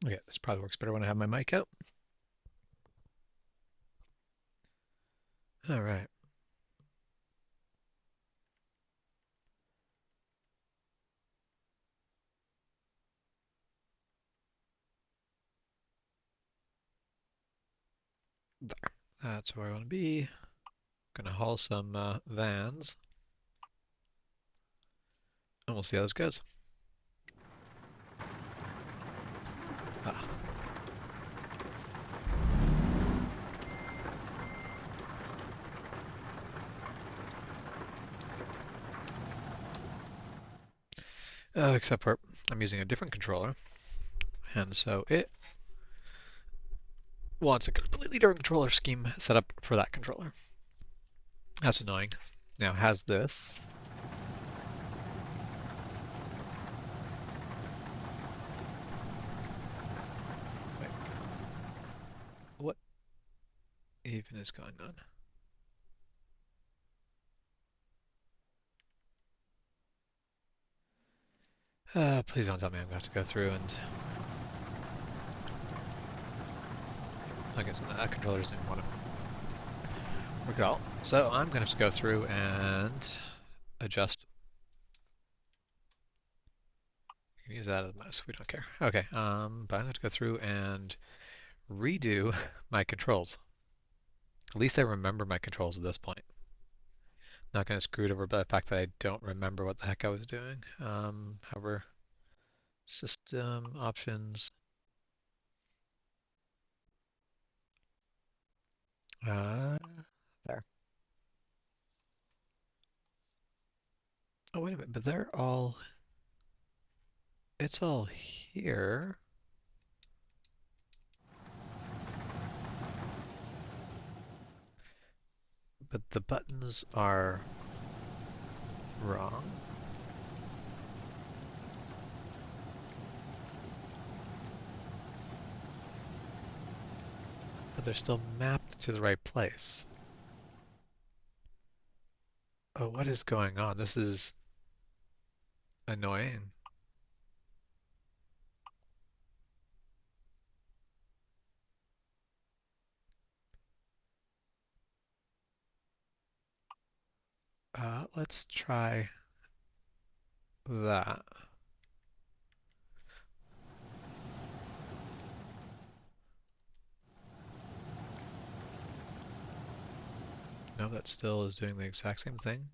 Okay, this probably works better when I have my mic out. All right. There. That's where I want to be. Gonna haul some vans, and we'll see how this goes. Ah. Except for I'm using a different controller, and so it wants a completely different controller scheme set up for that controller. That's annoying. Now it has this. Wait, what even is going on? Please don't tell me I'm going to have to go through and... I guess that controller doesn't even want to work at all. So I'm going to have to go through and adjust. You can use that as a mouse. We don't care. Okay, but I'm going to have to go through and redo my controls. At least I remember my controls at this point. Not going to screw it over by the fact that I don't remember what the heck I was doing. However, system options. Uh, there. Oh, wait a minute, but they're all, it's all here. But the buttons are wrong. But they're still mapped to the right place. Oh, what is going on? This is annoying. Let's try that. No, that still is doing the exact same thing.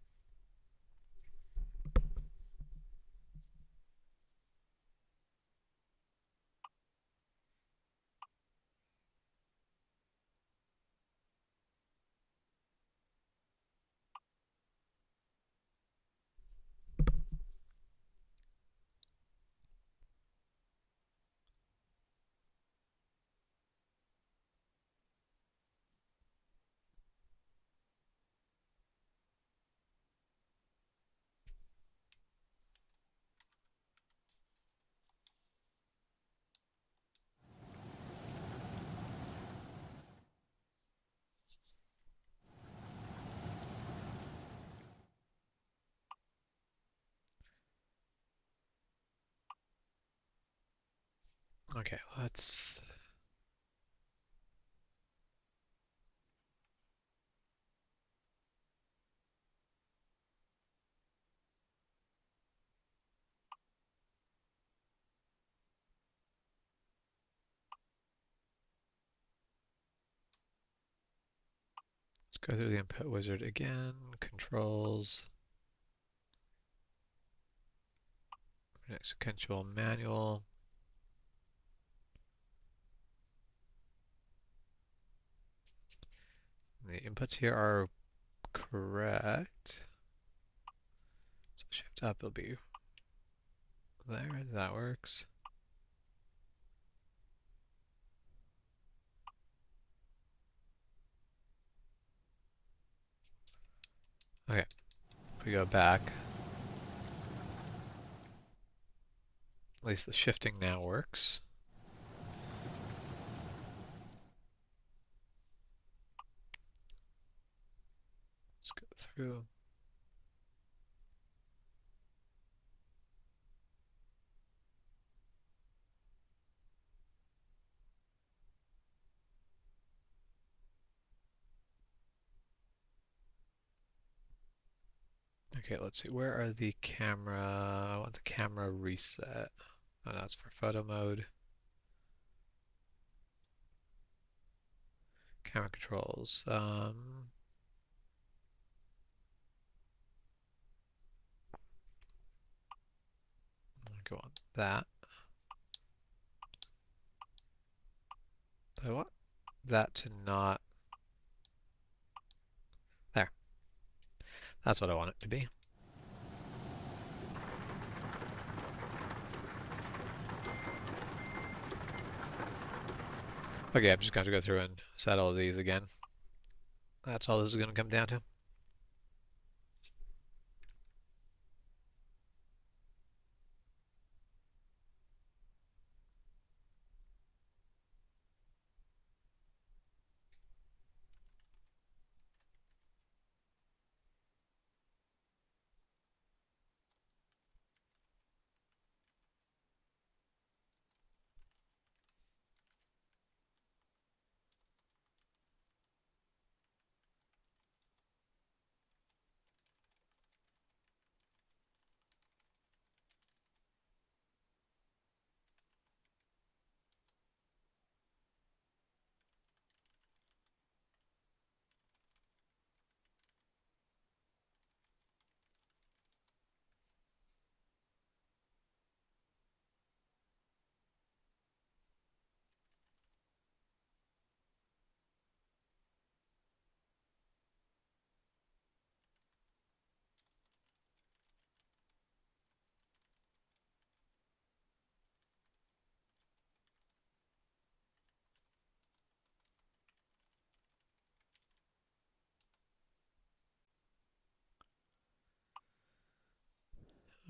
Okay, let's go through the input wizard again. Controls, sequential manual. The inputs here are correct. So shift up will be there. That works. Okay, if we go back, at least the shifting now works. Let's go through. Okay, let's see. Where are the camera? I want the camera reset. Oh, that's for photo mode. Camera controls. Go on that. I want that to not. There. That's what I want it to be. Okay, I'm just going to go through and set all of these again. That's all this is going to come down to.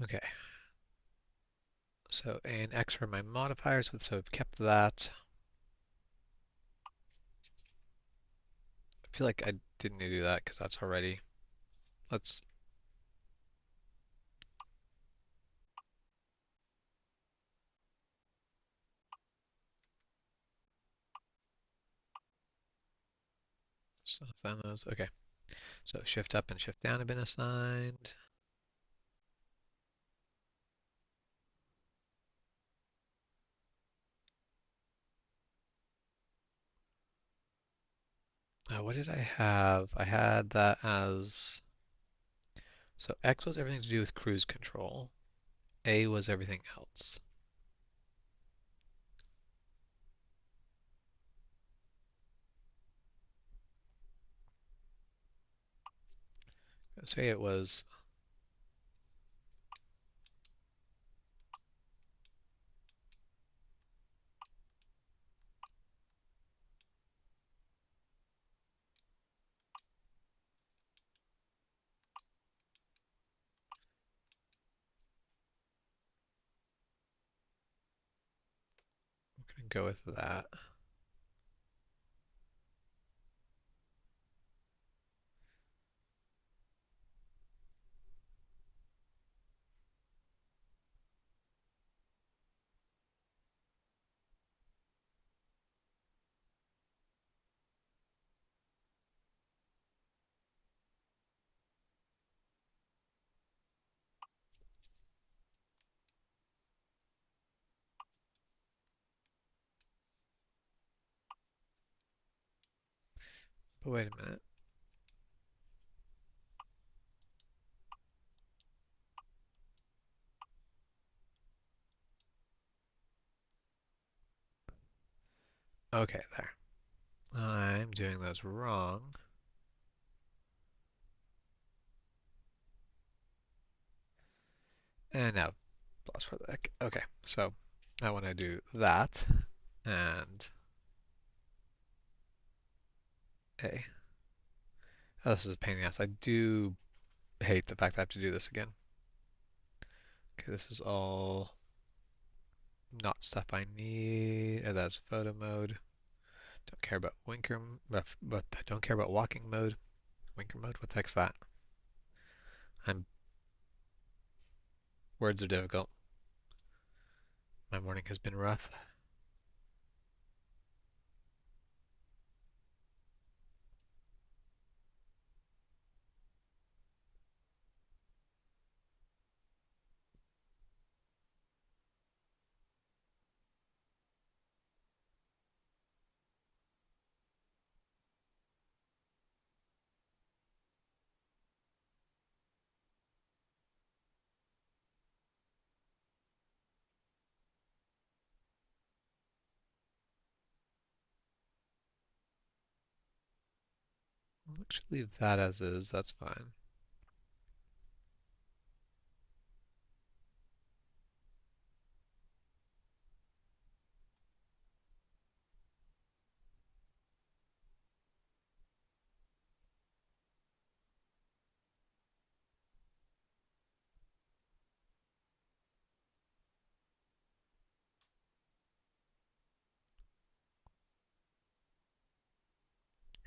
Okay. So A and X are my modifiers, so I've kept that. I feel like I didn't need to do that because that's already. Let's. Assign those. Okay. So shift up and shift down have been assigned. What did I have? I had that as. So X was everything to do with cruise control. A was everything else. Say it was. I'm gonna go with that. But wait a minute. Okay, there. I'm doing those wrong. And now plus for the. Okay, so I want to do that and A. Oh, this is a pain in the ass. I do hate the fact that I have to do this again. Okay, this is all not stuff I need. That's photo mode. Don't care about winker, but I don't care about walking mode. Winker mode, what the heck's that? I'm Words are difficult. My morning has been rough. I'll actually leave that as is, that's fine.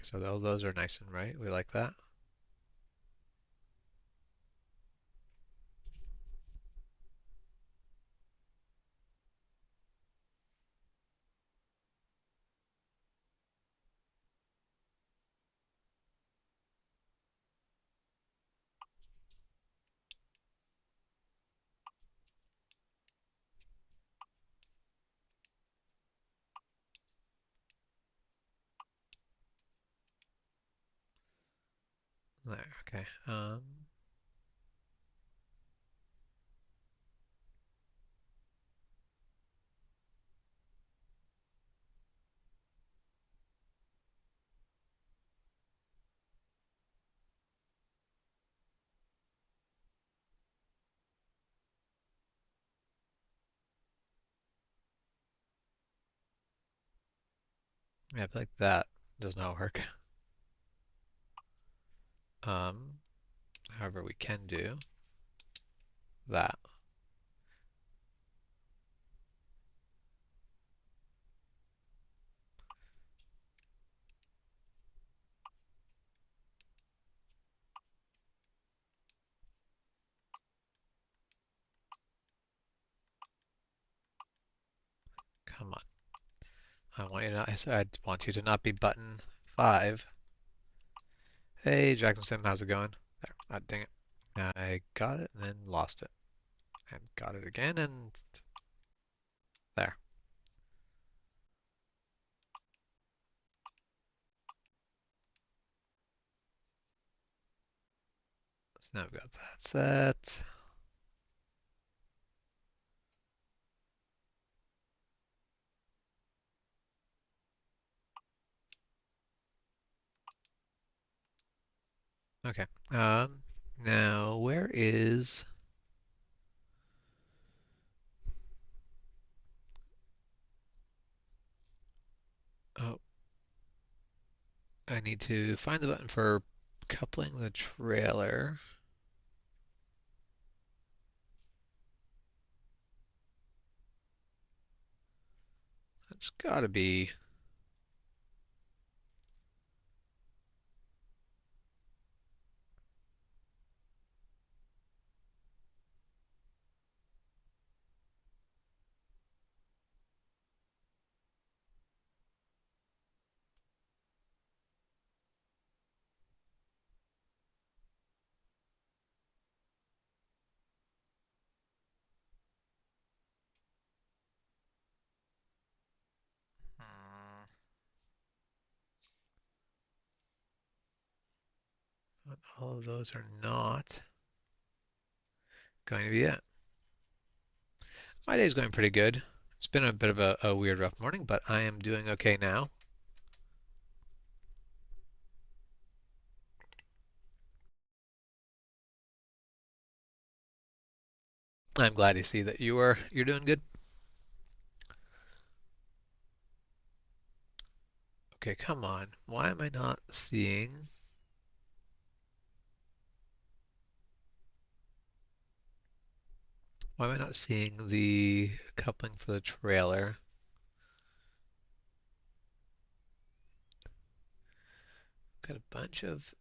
So all those are nice and right. We like that. There, okay. Yeah, I feel like that does not work. Um, However, we can do that. Come on. I said I want you to not be button 5. Hey, Jackson Sim, how's it going? There. Ah, dang it. I got it and then lost it. And got it again and there. So now we've got that set. Okay. Now where is... Oh, I need to find the button for coupling the trailer. That's gotta be... Hmm, but all of those are not going to be it. My day's going pretty good. It's been a bit of a weird, rough morning, but I am doing okay now. I'm glad to see that you're doing good. Okay, come on. Why am I not seeing? Why am I not seeing the coupling for the trailer? Got a bunch of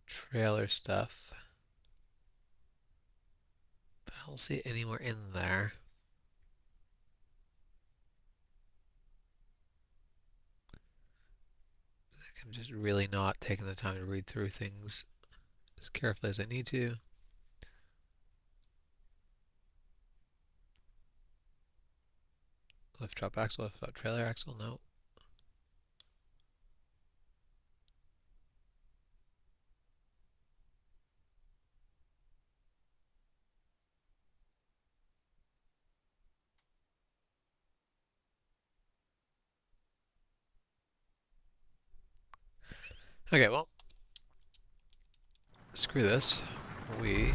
trailer stuff, but I don't see it anywhere in there. I'm just really not taking the time to read through things as carefully as I need to. Lift drop axle, lift drop trailer axle, no. Okay, well, screw this. We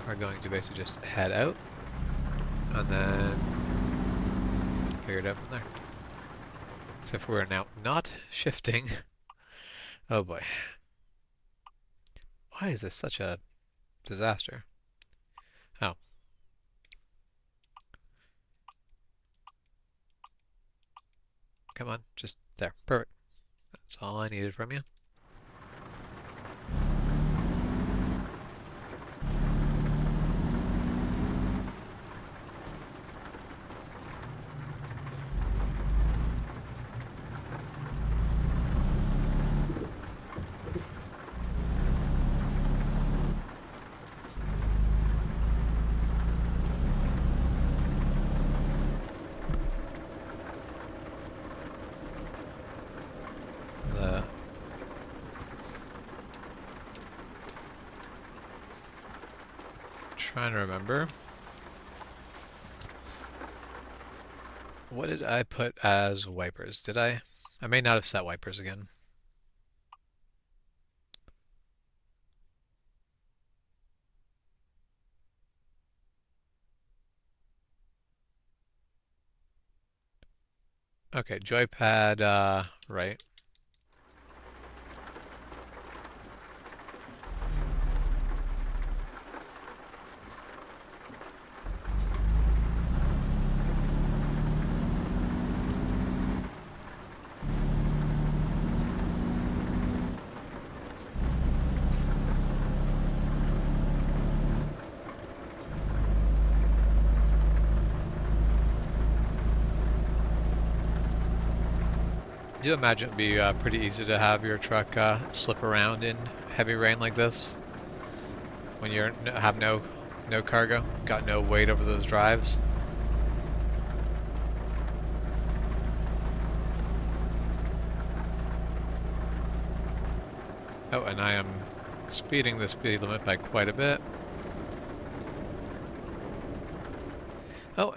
are going to basically just head out and then figure it out from there. Except for we're now not shifting. Oh boy. Why is this such a disaster? Oh, come on. Just there. Perfect. That's all I needed from you. The Trying to remember. What did I put as wipers? Did I? I may not have set wipers again. Okay, joypad, right. You imagine it'd be pretty easy to have your truck slip around in heavy rain like this when you have no cargo, got no weight over those drives. Oh, and I am speeding the speed limit by quite a bit. Oh,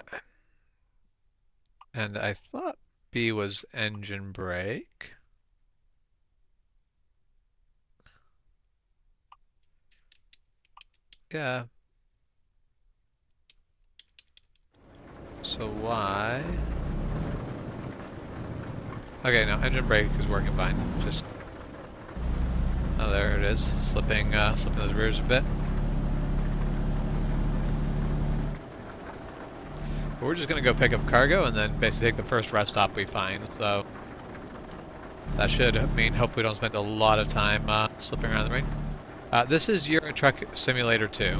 and I thought B was engine brake. Yeah. So why? Okay, now engine brake is working fine. Just oh, there it is, slipping those rears a bit. But we're just gonna go pick up cargo and then basically take the first rest stop we find. So that should mean hopefully we don't spend a lot of time slipping around the rain. This is Euro Truck Simulator 2.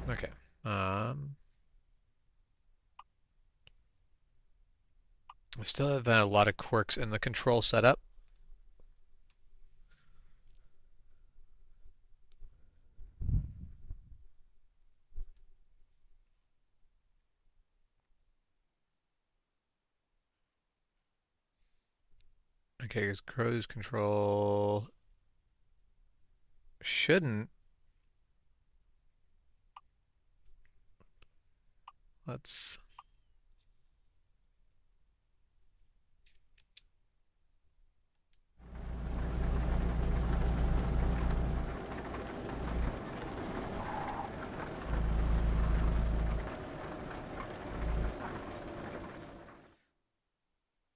Okay. We still have a lot of quirks in the control setup. Okay, because cruise control shouldn't. Let's.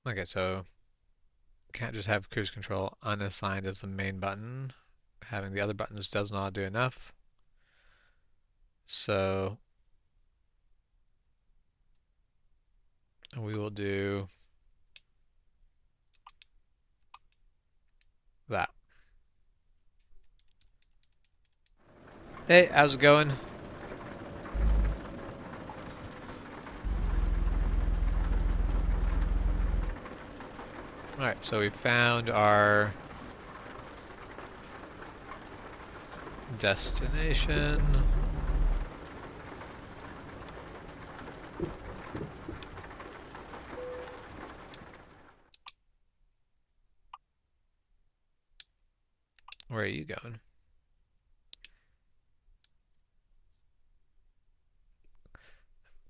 Okay, so can't just have cruise control unassigned as the main button. Having the other buttons does not do enough. So we will do that. Hey, how's it going? Alright, so we found our Destination. Where are you going?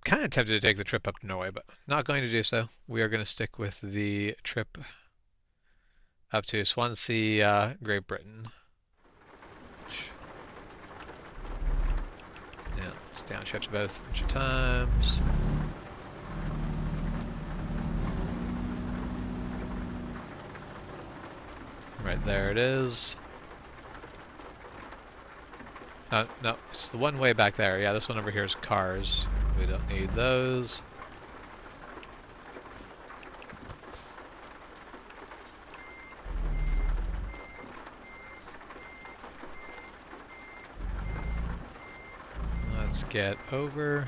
Kind of tempted to take the trip up to Norway, but not going to do so. We are going to stick with the trip up to Swansea, Great Britain. Yeah, it's downshift both a bunch of times. Right there it is. No, it's the one way back there. Yeah, this one over here is cars. We don't need those. Let's get over.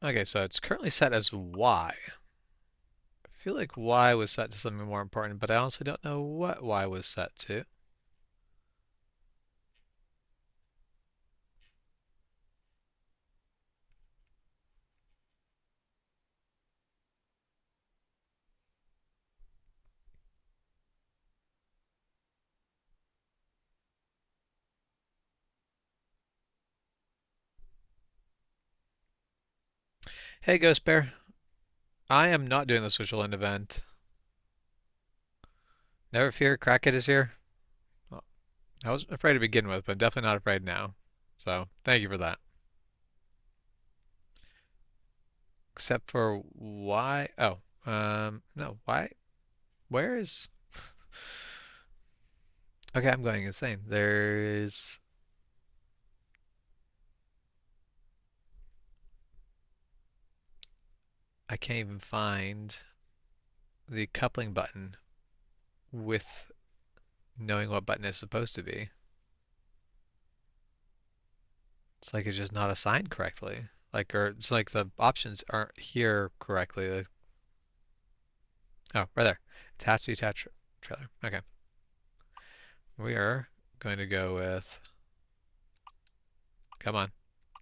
Okay, so it's currently set as Y. I feel like Y was set to something more important, but I honestly don't know what Y was set to. Hey, Ghost Bear. I am not doing the Switzerland event. Never fear, Crackit is here. Well, I was afraid to begin with, but I'm definitely not afraid now. So, thank you for that. Except for why? Oh, no, why? Where is? Okay, I'm going insane. There's. I can't even find the coupling button with knowing what button it's supposed to be. It's like it's just not assigned correctly. Like, or it's like the options aren't here correctly. Like, oh, right there. Attach, detach trailer. Okay. We are going to go with. Come on.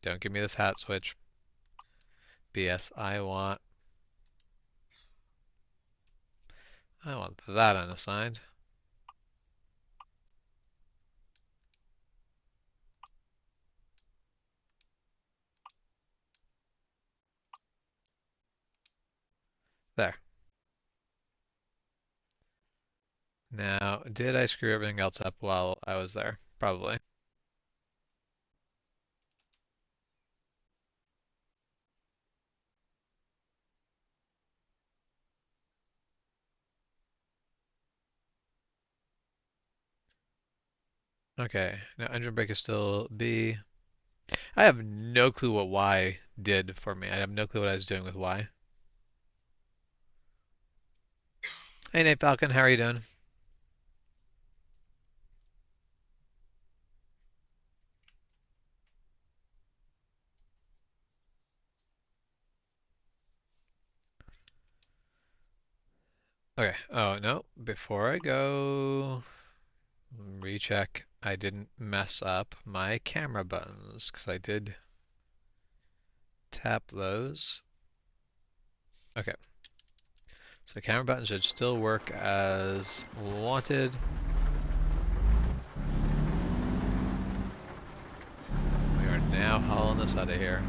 Don't give me this hat switch. BS. I want that unassigned. There. Now, did I screw everything else up while I was there? Probably. Okay, now engine brake is still B. I have no clue what Y did for me. I have no clue what I was doing with Y. Hey Nate Falcon, how are you doing? Okay, oh no, before I go, recheck I didn't mess up my camera buttons, because I did tap those. Okay, so camera buttons should still work as wanted. We are now hauling this out of here.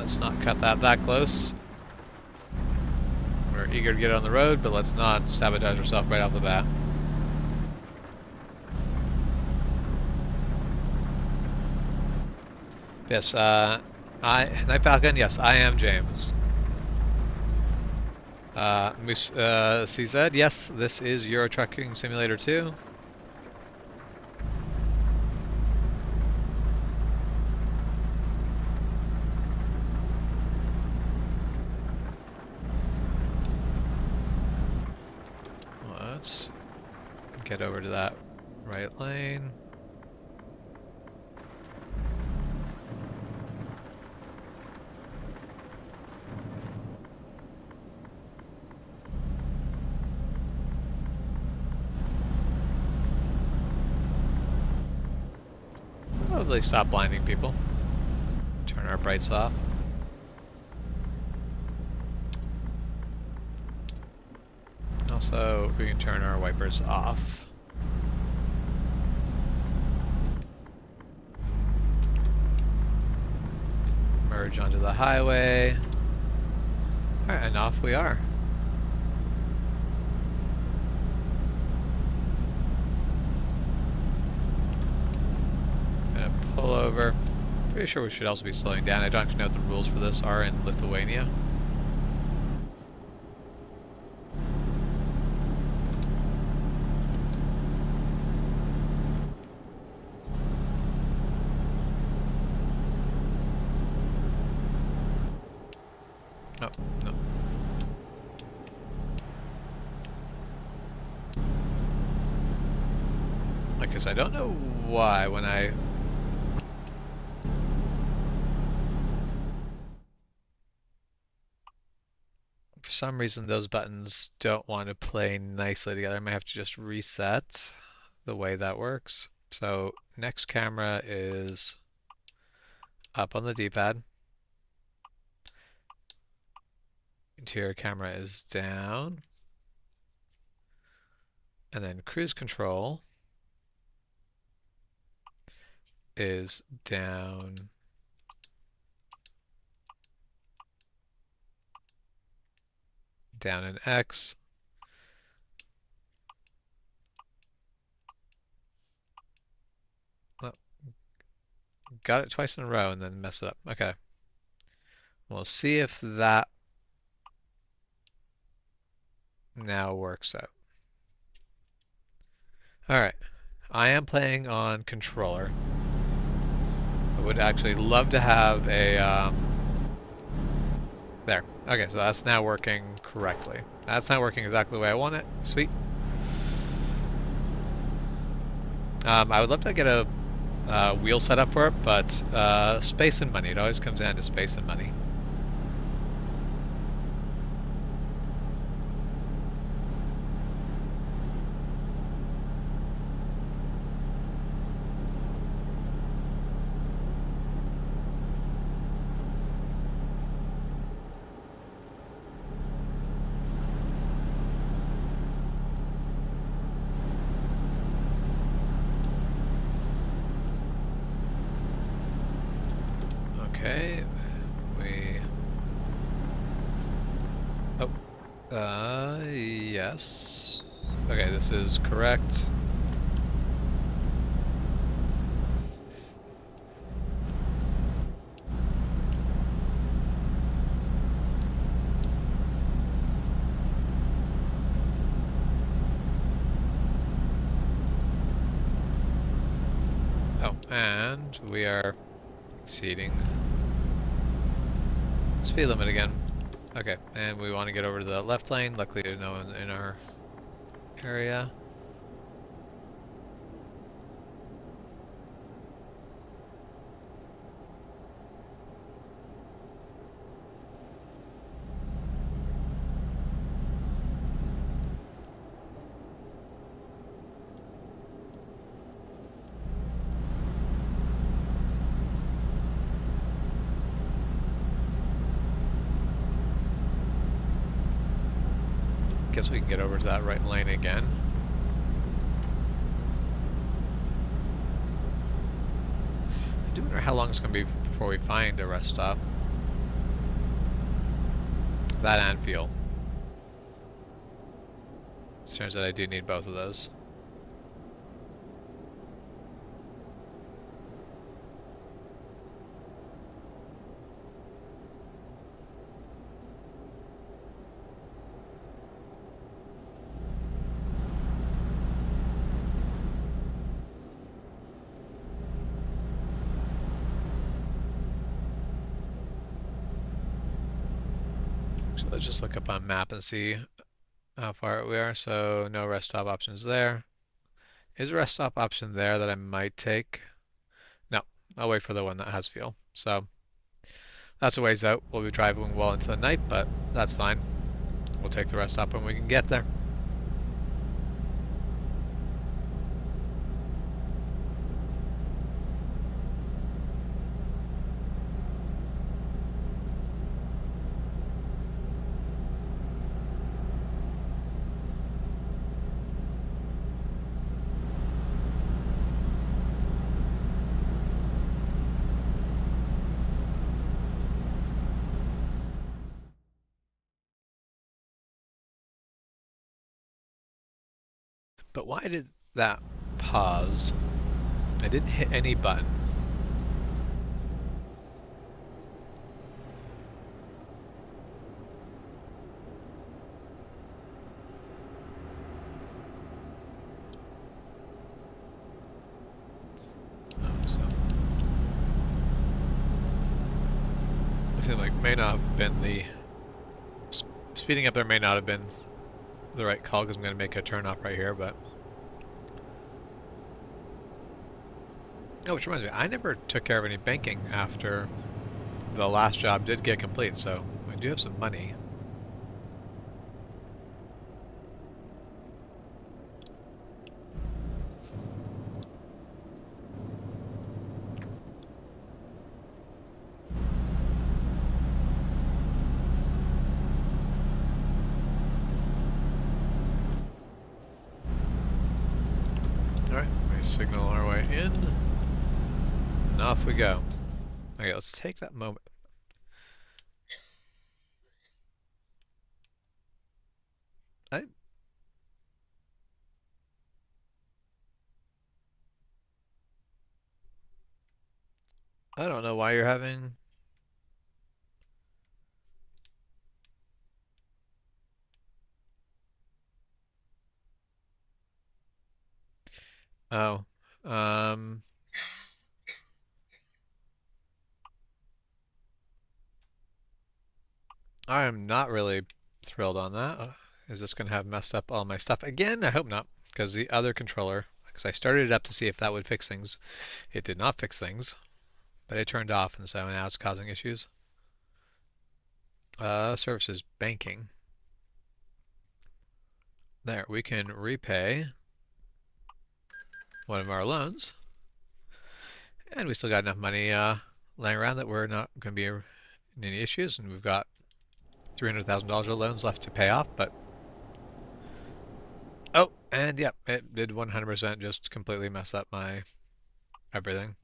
Let's not cut that close. We're eager to get on the road, but let's not sabotage ourselves right off the bat. Yes, Night Falcon, yes, I am James. CZ, yes, this is Euro Trucking Simulator 2. Let's get over to that right lane. Probably stop blinding people. Turn our brights off. Also, we can turn our wipers off. Merge onto the highway. Alright, and off we are. Gonna pull over. Pretty sure we should also be slowing down. I don't actually know what the rules for this are in Lithuania. Oh, no. Because I don't know why when I... For some reason those buttons don't want to play nicely together. I might have to just reset the way that works. So next camera is up on the D-pad. Interior camera is down. And then cruise control is down. Down in X. Oh, got it twice in a row and then mess it up. Okay. We'll see if that now works out. Alright. I am playing on controller. I would actually love to have a, there. Okay, so that's now working correctly. That's not working exactly the way I want it. Sweet. I would love to get a wheel set up for it, but space and money. It always comes down to space and money. Okay, yes. Okay, this is correct. Oh, and we are exceeding speed limit again. Okay, and we want to get over to the left lane. Luckily there's no one in our area. Guess we can get over to that right lane again. I do wonder how long it's going to be before we find a rest stop. That and fuel. It turns out I do need both of those. So let's just look up on map and see how far we are. So no rest stop options there. Is a rest stop option there that I might take? No, I'll wait for the one that has fuel. So that's a ways out. We'll be driving well into the night, but that's fine. We'll take the rest stop when we can get there. But why did that pause? I didn't hit any button. Oh, so it seemed like may not have been the speeding up there may not have been the right call because I'm going to make a turn off right here, but oh, which reminds me, I never took care of any banking after the last job did get complete, so I do have some money. Alright, we signal our way in, and off we go. Okay, let's take that moment. I, I don't know why you're having... Oh, um, I am not really thrilled on that. Is this going to have messed up all my stuff again? I hope not, because the other controller, because I started it up to see if that would fix things. It did not fix things, but it turned off, and so now it's causing issues. Services banking. There, we can repay one of our loans, and we still got enough money laying around that we're not going to be in any issues, and we've got $300,000 of loans left to pay off, but oh, and yep, it did 100% just completely mess up my everything.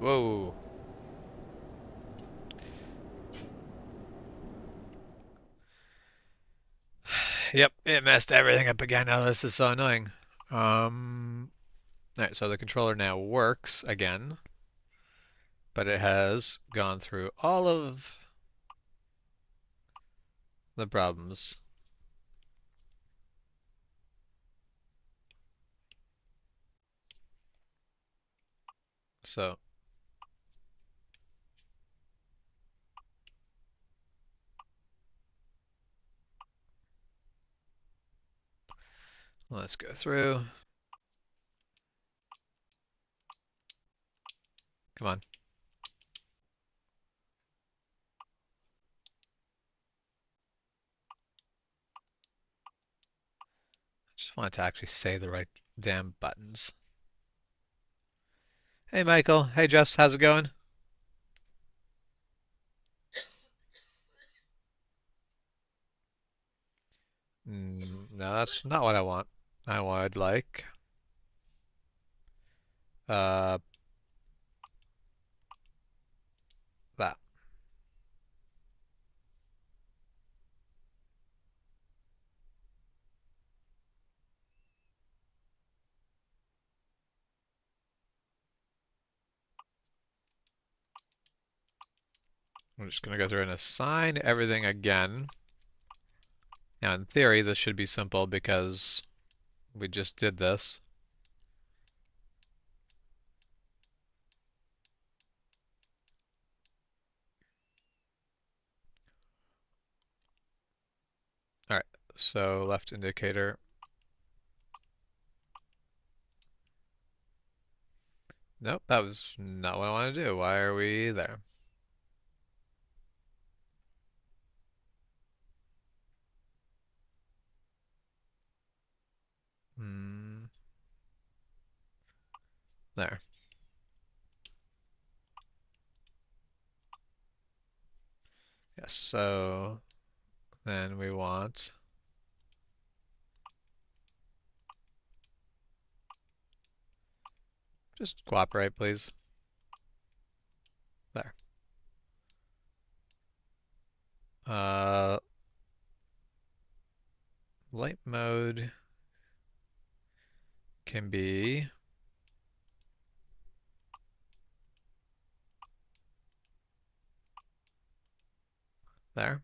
Whoa. Yep, it messed everything up again. Now this is so annoying. Alright, so the controller now works again, but it has gone through all of the problems. So let's go through. Come on. Just wanted to actually say the right damn buttons. Hey Michael. Hey Jess, how's it going? No, that's not what I want. I would like uh that. I'm just gonna go through and assign everything again. Now in theory this should be simple because we just did this. Alright, so left indicator. Nope, that was not what I want to do. Why are we there? Hmm, there. Yes, so then we want just cooperate, please. There. Uh, light mode can be there.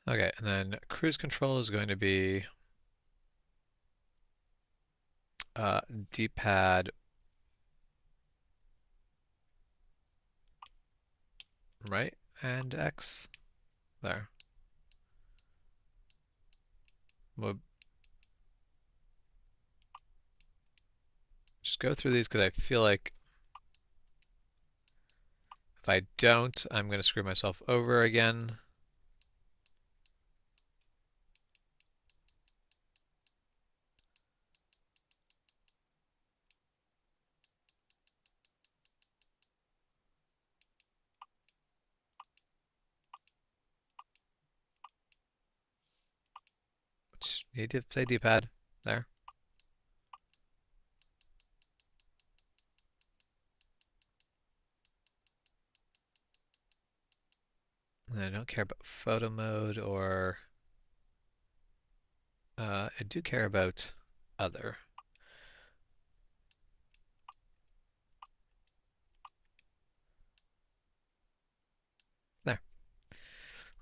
Okay, and then cruise control is going to be uh, D-pad right and X. There. We'll just go through these because I feel like if I don't, I'm going to screw myself over again. Need to say D-pad. There. And I don't care about photo mode or I do care about other. There.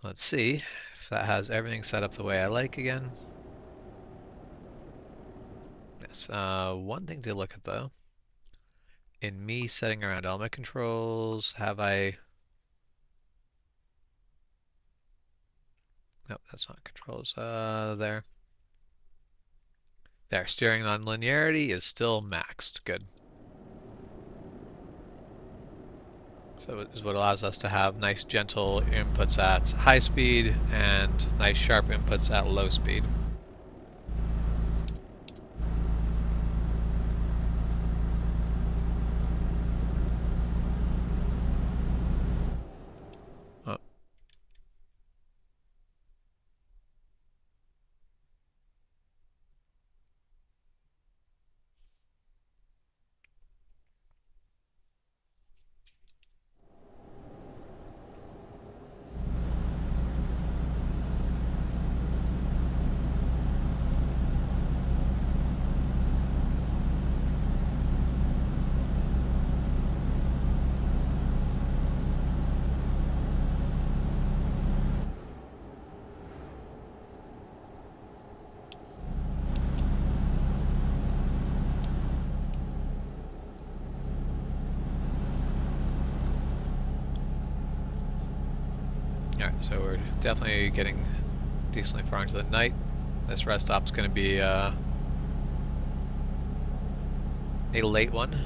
Let's see if that has everything set up the way I like again. Yes. One thing to look at though, in me setting around all my controls, have I... Nope, that's not controls. There. There, steering non-linearity is still maxed. Good. So it is what allows us to have nice gentle inputs at high speed and nice sharp inputs at low speed. Oh, Alright, so we're definitely getting decently far into the night. This rest stop's going to be a late one.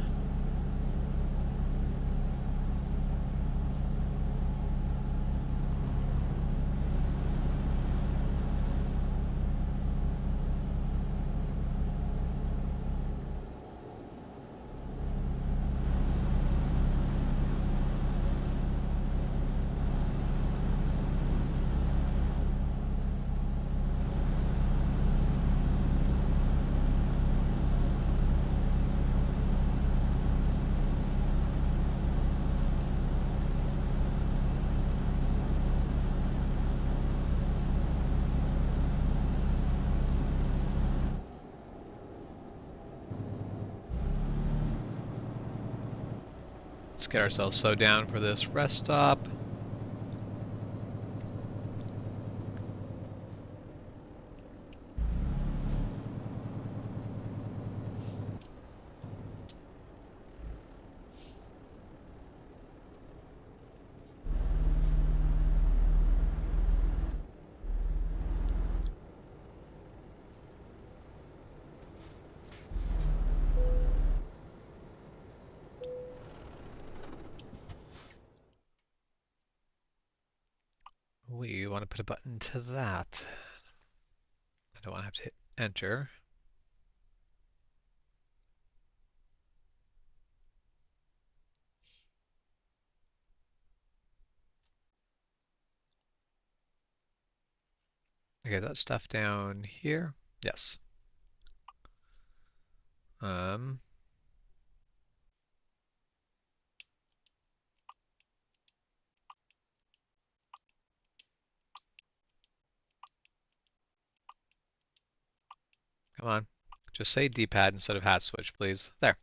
Let's get ourselves slowed down for this rest stop. We want to put a button to that. I don't want to have to hit enter. Okay, that stuff down here. Yes. Um, Come on. Just say D-pad instead of hat switch, please. There.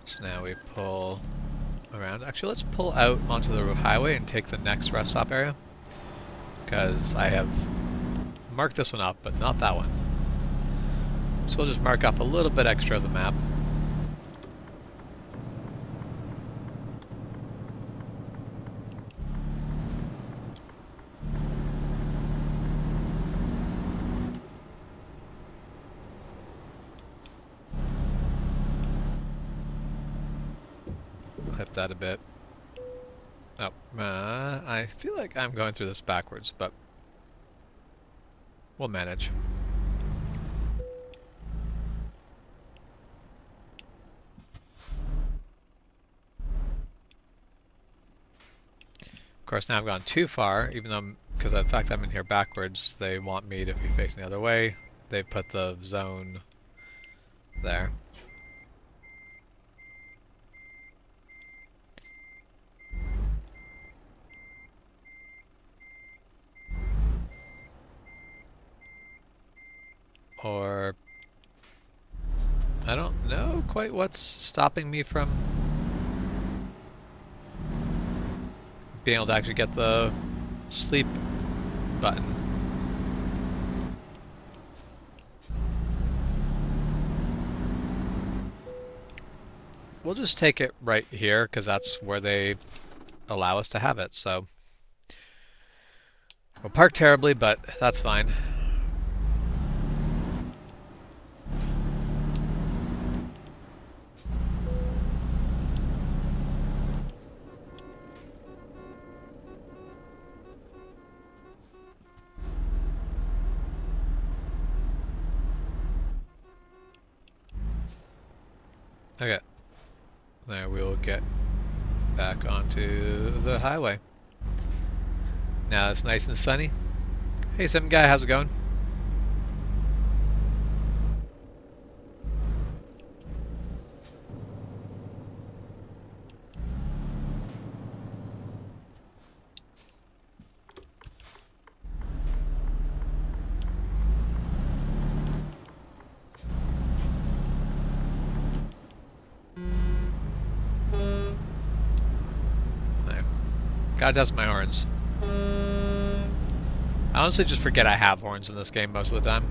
So now we pull around. Actually, let's pull out onto the highway and take the next rest stop area. Because I have marked this one up, but not that one. So we'll just mark up a little bit extra of the map. Clip that a bit. Oh, I feel like I'm going through this backwards, but we'll manage. Of course, now I've gone too far, even though, because of the fact I'm in here backwards, they want me to be facing the other way. They put the zone there. Or I don't know quite what's stopping me from being able to actually get the sleep button. We'll just take it right here because that's where they allow us to have it. So we'll park terribly, but that's fine. Okay. There we'll get back onto the highway. Now it's nice and sunny. Hey, 7 guy, how's it going? Gotta test my horns. I honestly just forget I have horns in this game most of the time.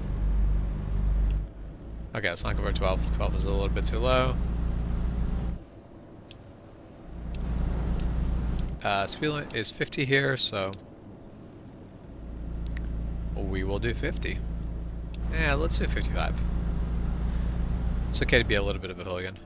Okay, let's not go for 12. 12 is a little bit too low. Speed limit is 50 here, so we will do 50. Yeah, let's do 55. It's okay to be a little bit of a hooligan.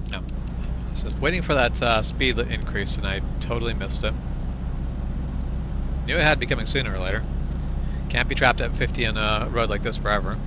No. So waiting for that speed increase, and I totally missed it. Knew it had to be coming sooner or later. Can't be trapped at 50 on a road like this forever.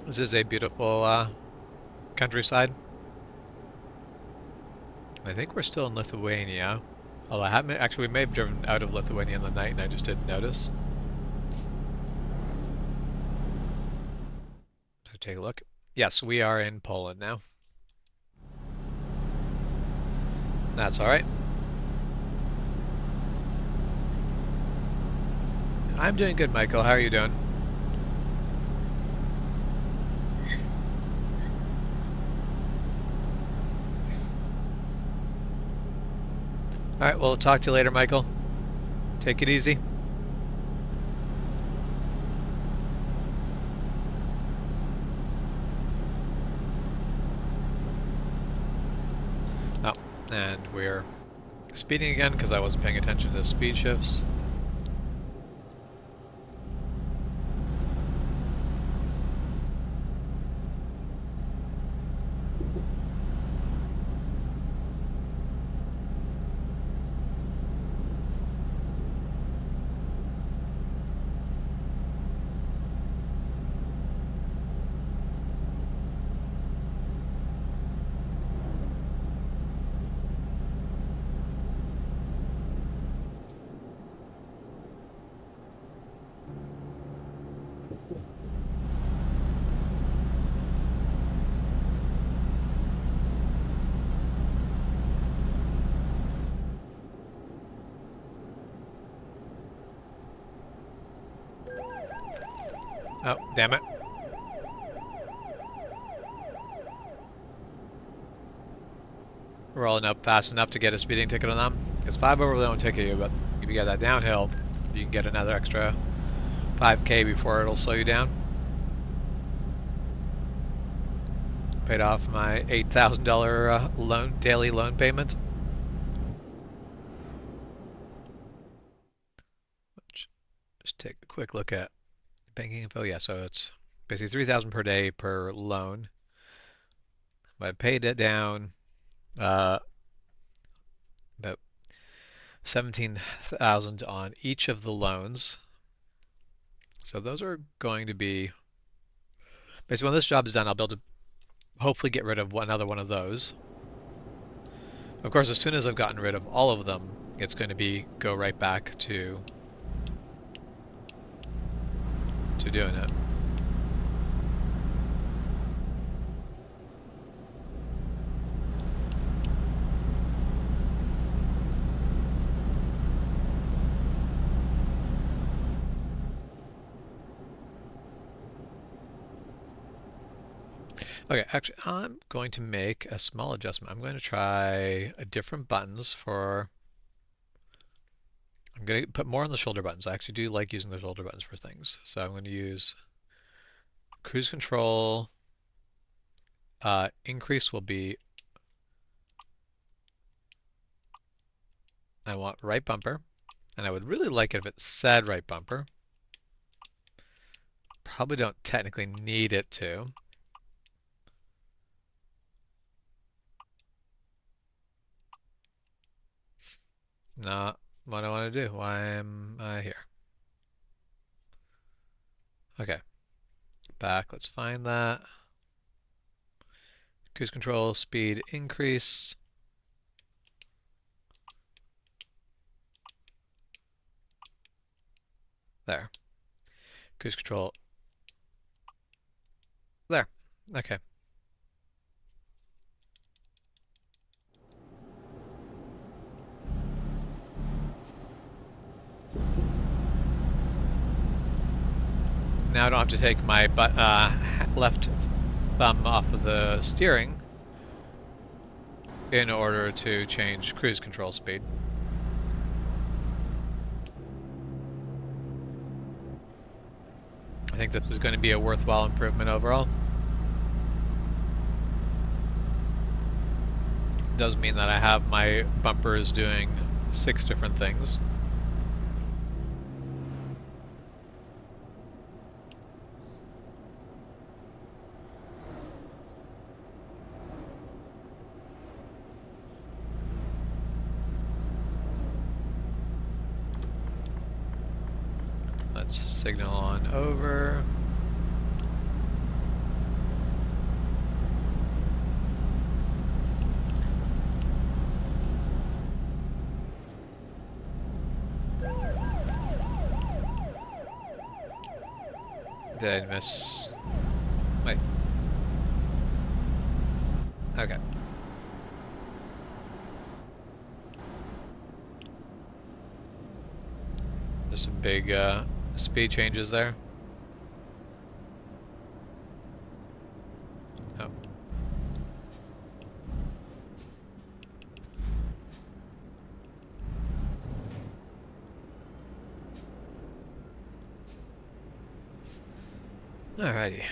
This is a beautiful countryside. I think we're still in Lithuania. Although I haven't, actually, we may have driven out of Lithuania in the night and I just didn't notice. So take a look. Yes, we are in Poland now. That's alright. I'm doing good, Michael. How are you doing? Alright, we'll talk to you later, Michael. Take it easy. Oh, and we're speeding again because I wasn't paying attention to the speed shifts. Oh, damn it. Rolling up fast enough to get a speeding ticket on them. Because 5 over they don't ticket you, but if you get that downhill, you can get another extra 5K before it'll slow you down. Paid off my $8,000 daily loan payment. Just take a quick look at banking info. Yeah, so it's basically 3,000 per day per loan. I paid it down about 17,000 on each of the loans. So those are going to be basically when this job is done, I'll be able to hopefully get rid of another one of those. Of course, as soon as I've gotten rid of all of them, it's going to be go right back to doing it. Okay, actually, I'm going to make a small adjustment. I'm going to try different buttons for. I'm going to put more on the shoulder buttons. I actually do like using the shoulder buttons for things. So I'm going to use cruise control. Increase will be, I want right bumper. And I would really like it if it said right bumper. Probably don't technically need it to. Not what I want to do. Why am I here? Okay, back. Let's find that. Cruise control, speed increase. There. Cruise control. There. Okay. Now I don't have to take my left thumb off of the steering in order to change cruise control speed. I think this is going to be a worthwhile improvement overall. It does mean that I have my bumpers doing 6 different things. Let's signal on over. Did I miss? Wait. Okay. There's some big speed changes there. Oh. Alrighty.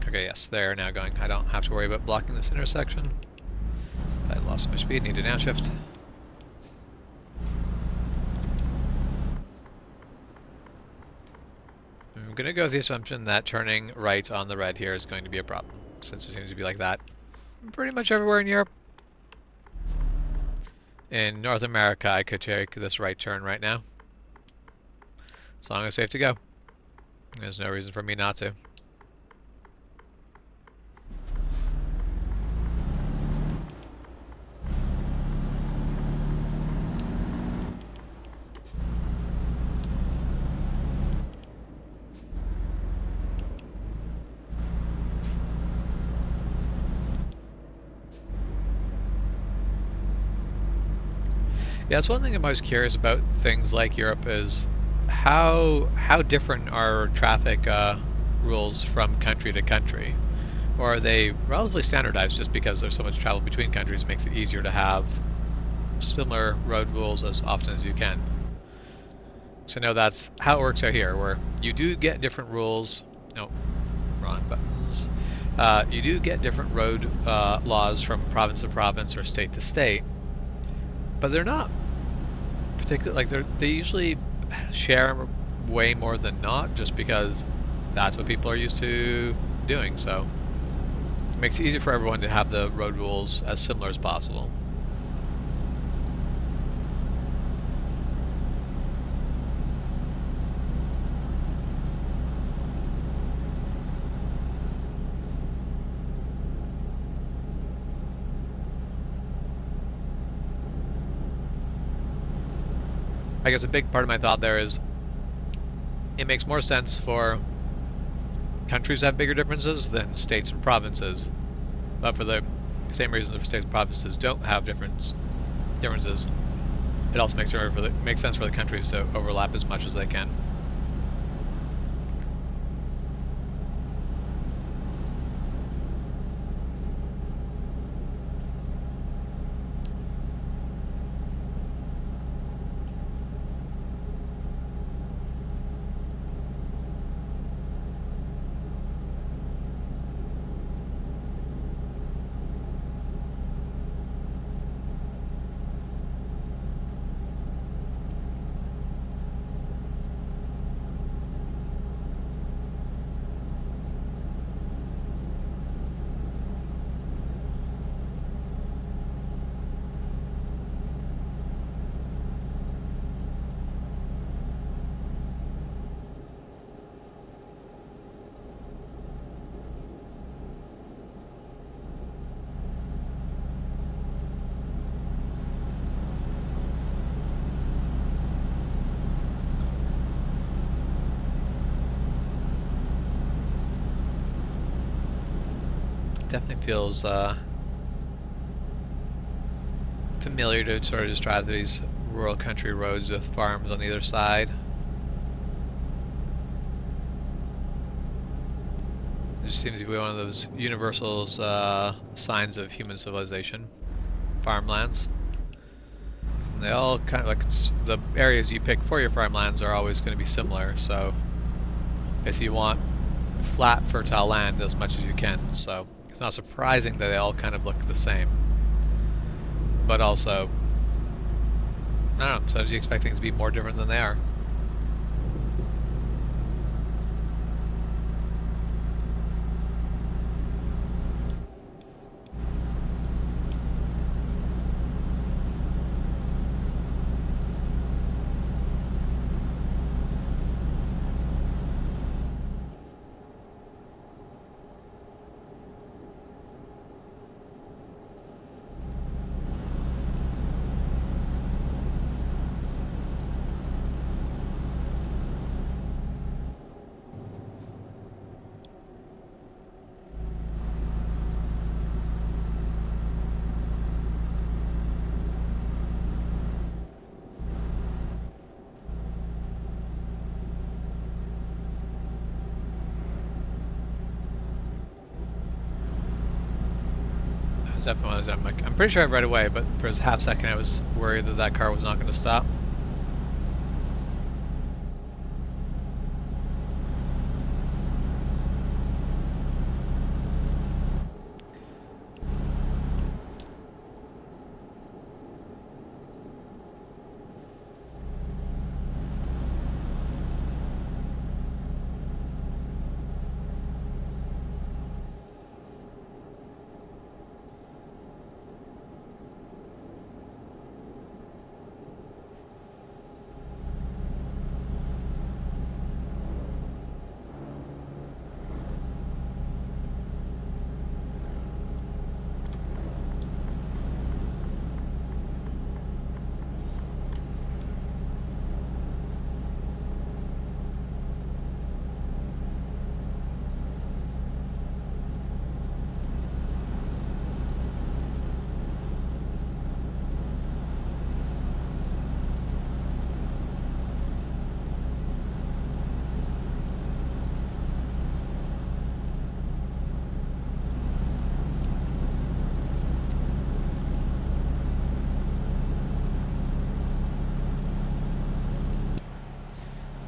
Okay, yes, they're now going. I don't have to worry about blocking this intersection. I lost my speed, need to downshift. I'm going to go with the assumption that turning right on the red here is going to be a problem, since it seems to be like that pretty much everywhere in Europe. In North America, I could take this right turn right now. As long as it's safe to go. There's no reason for me not to. Yeah, that's one thing I'm always curious about things like Europe is how different are traffic rules from country to country? Or are they relatively standardized just because there's so much travel between countries, it makes it easier to have similar road rules as often as you can? So no, that's how it works out here, where you do get different rules. No, wrong buttons. You do get different road laws from province to province or state to state, but they're not particularly like they usually share way more than not, just because that's what people are used to doing. So it makes it easier for everyone to have the road rules as similar as possible. I guess a big part of my thought there is it makes more sense for countries to have bigger differences than states and provinces. But for the same reasons that states and provinces don't have differences, it also makes sense for the countries to overlap as much as they can. Definitely feels familiar to sort of just drive these rural country roads with farms on either side. It just seems to be one of those universal signs of human civilization. Farmlands. And they all kind of like the areas you pick for your farmlands are always going to be similar. So, basically, you want flat, fertile land as much as you can. So, it's not surprising that they all kind of look the same. But also, I don't know, so do you expect things to be more different than they are? Definitely one of those. I'm pretty sure I right away, but for a half second I was worried that that car was not going to stop.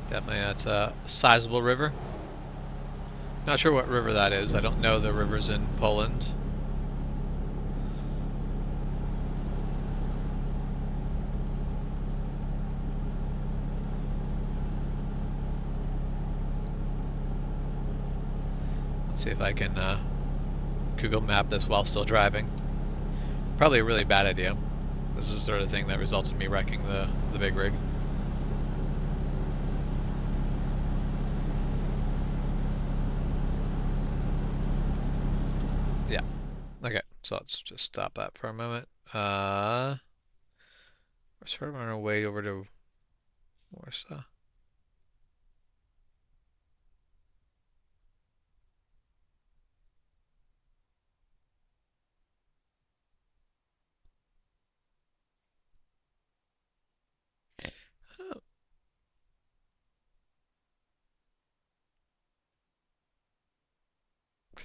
Definitely, that's a sizable river. Not sure what river that is. I don't know the rivers in Poland. See if I can Google map this while still driving. Probably a really bad idea. This is the sort of thing that results in me wrecking the big rig. Yeah. Okay, so let's just stop that for a moment. We're sort of on our way over to Warsaw. Oh,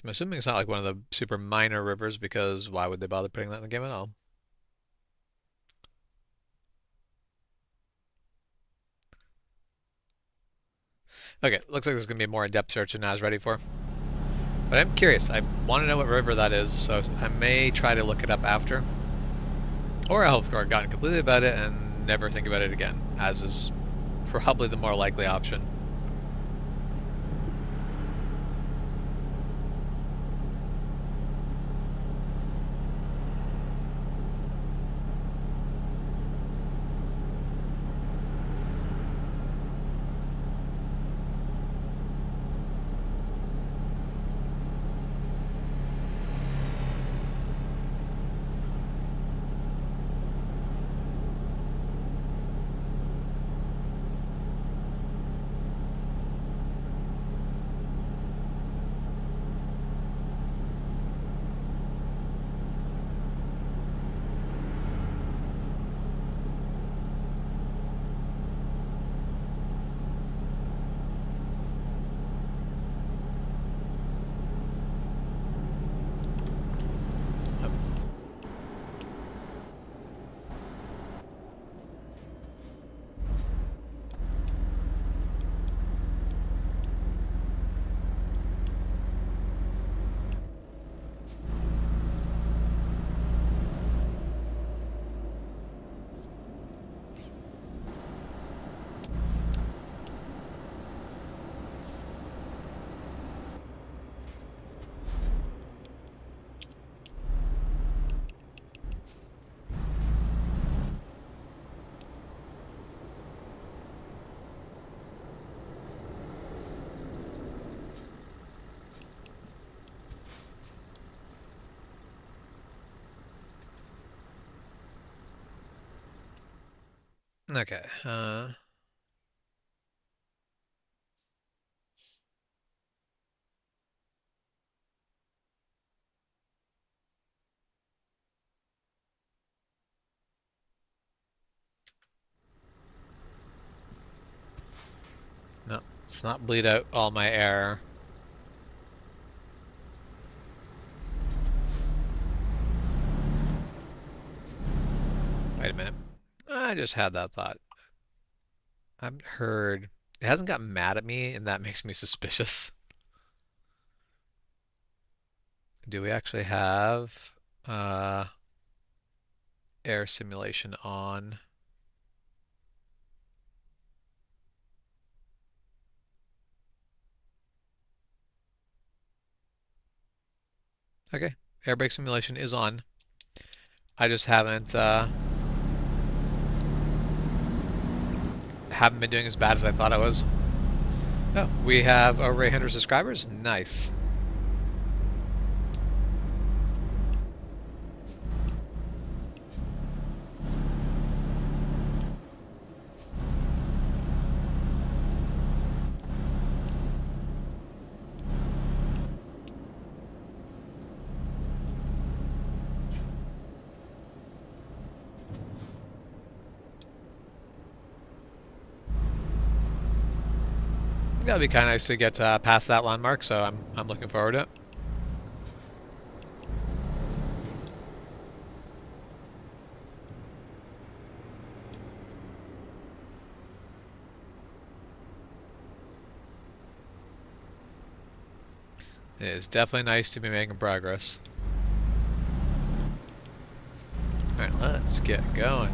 I'm assuming it's not like one of the super minor rivers because why would they bother putting that in the game at all? Okay, looks like there's going to be a more in-depth search than I was ready for. But I'm curious. I want to know what river that is, so I may try to look it up after. Or I'll have forgotten completely about it and never think about it again, as is probably the more likely option. Okay. No, let's not bleed out all my air. Wait a minute. I just had that thought. I've heard it hasn't gotten mad at me, and that makes me suspicious. Do we actually have uh, air simulation on? Okay, air brake simulation is on. I just haven't been doing as bad as I thought I was. Oh, we have over 800 subscribers. Nice. That'll be kind of nice to get past that landmark, so I'm looking forward to it. It is definitely nice to be making progress. Alright, let's get going.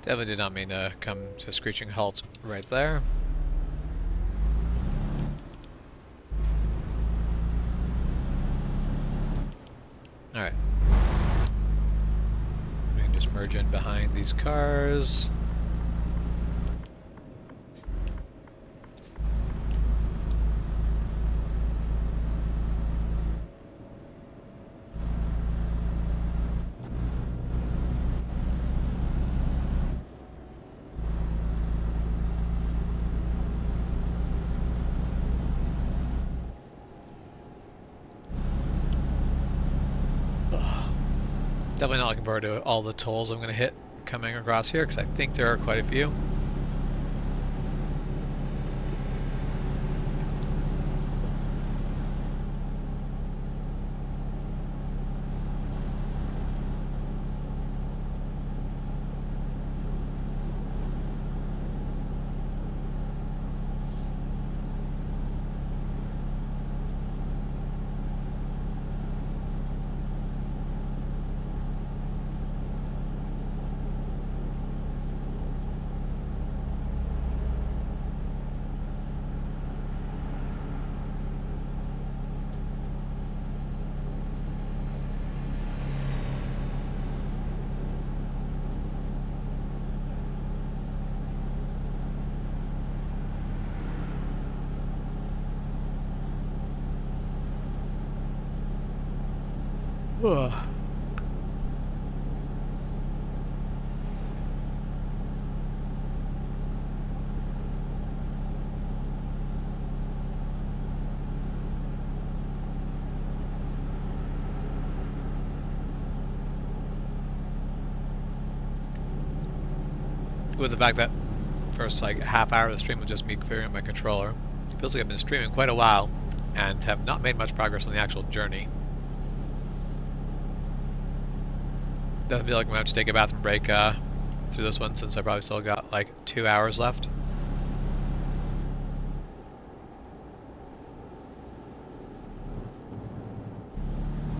Definitely did not mean to come to a screeching halt right there. Alright. We can just merge in behind these cars. Definitely not looking forward to all the tolls I'm going to hit coming across here, because I think there are quite a few. Ugh. With the fact that first like half hour of the stream was just me figuring out my controller, it feels like I've been streaming quite a while and have not made much progress on the actual journey. Doesn't feel like I'm going to have to take a bathroom break through this one, since I probably still got like 2 hours left.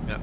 Yep.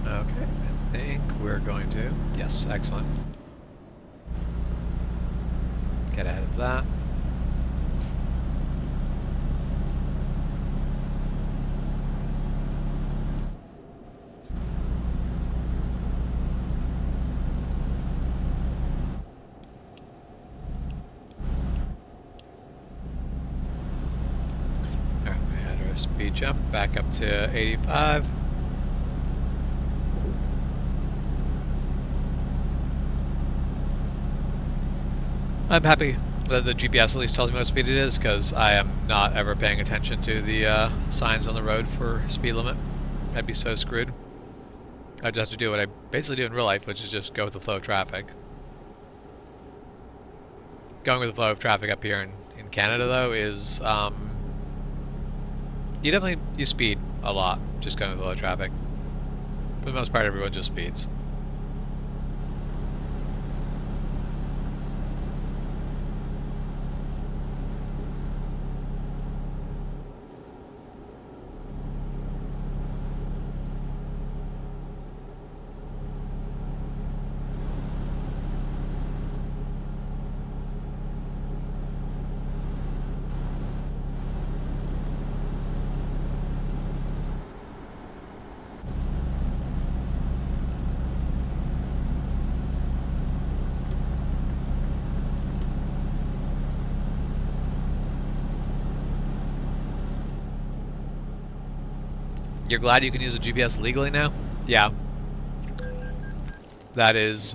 Okay, I think we're going to. Yes, excellent. Get ahead of that. Alright, we had our speed jump back up to 85. I'm happy that the GPS at least tells me what speed it is, because I am not ever paying attention to the signs on the road for speed limit. I'd be so screwed. I'd just have to do what I basically do in real life, which is just go with the flow of traffic. Going with the flow of traffic up here in Canada, though, is you speed a lot just going with the flow of traffic. For the most part, everyone just speeds. You're glad you can use a GPS legally now? Yeah. That is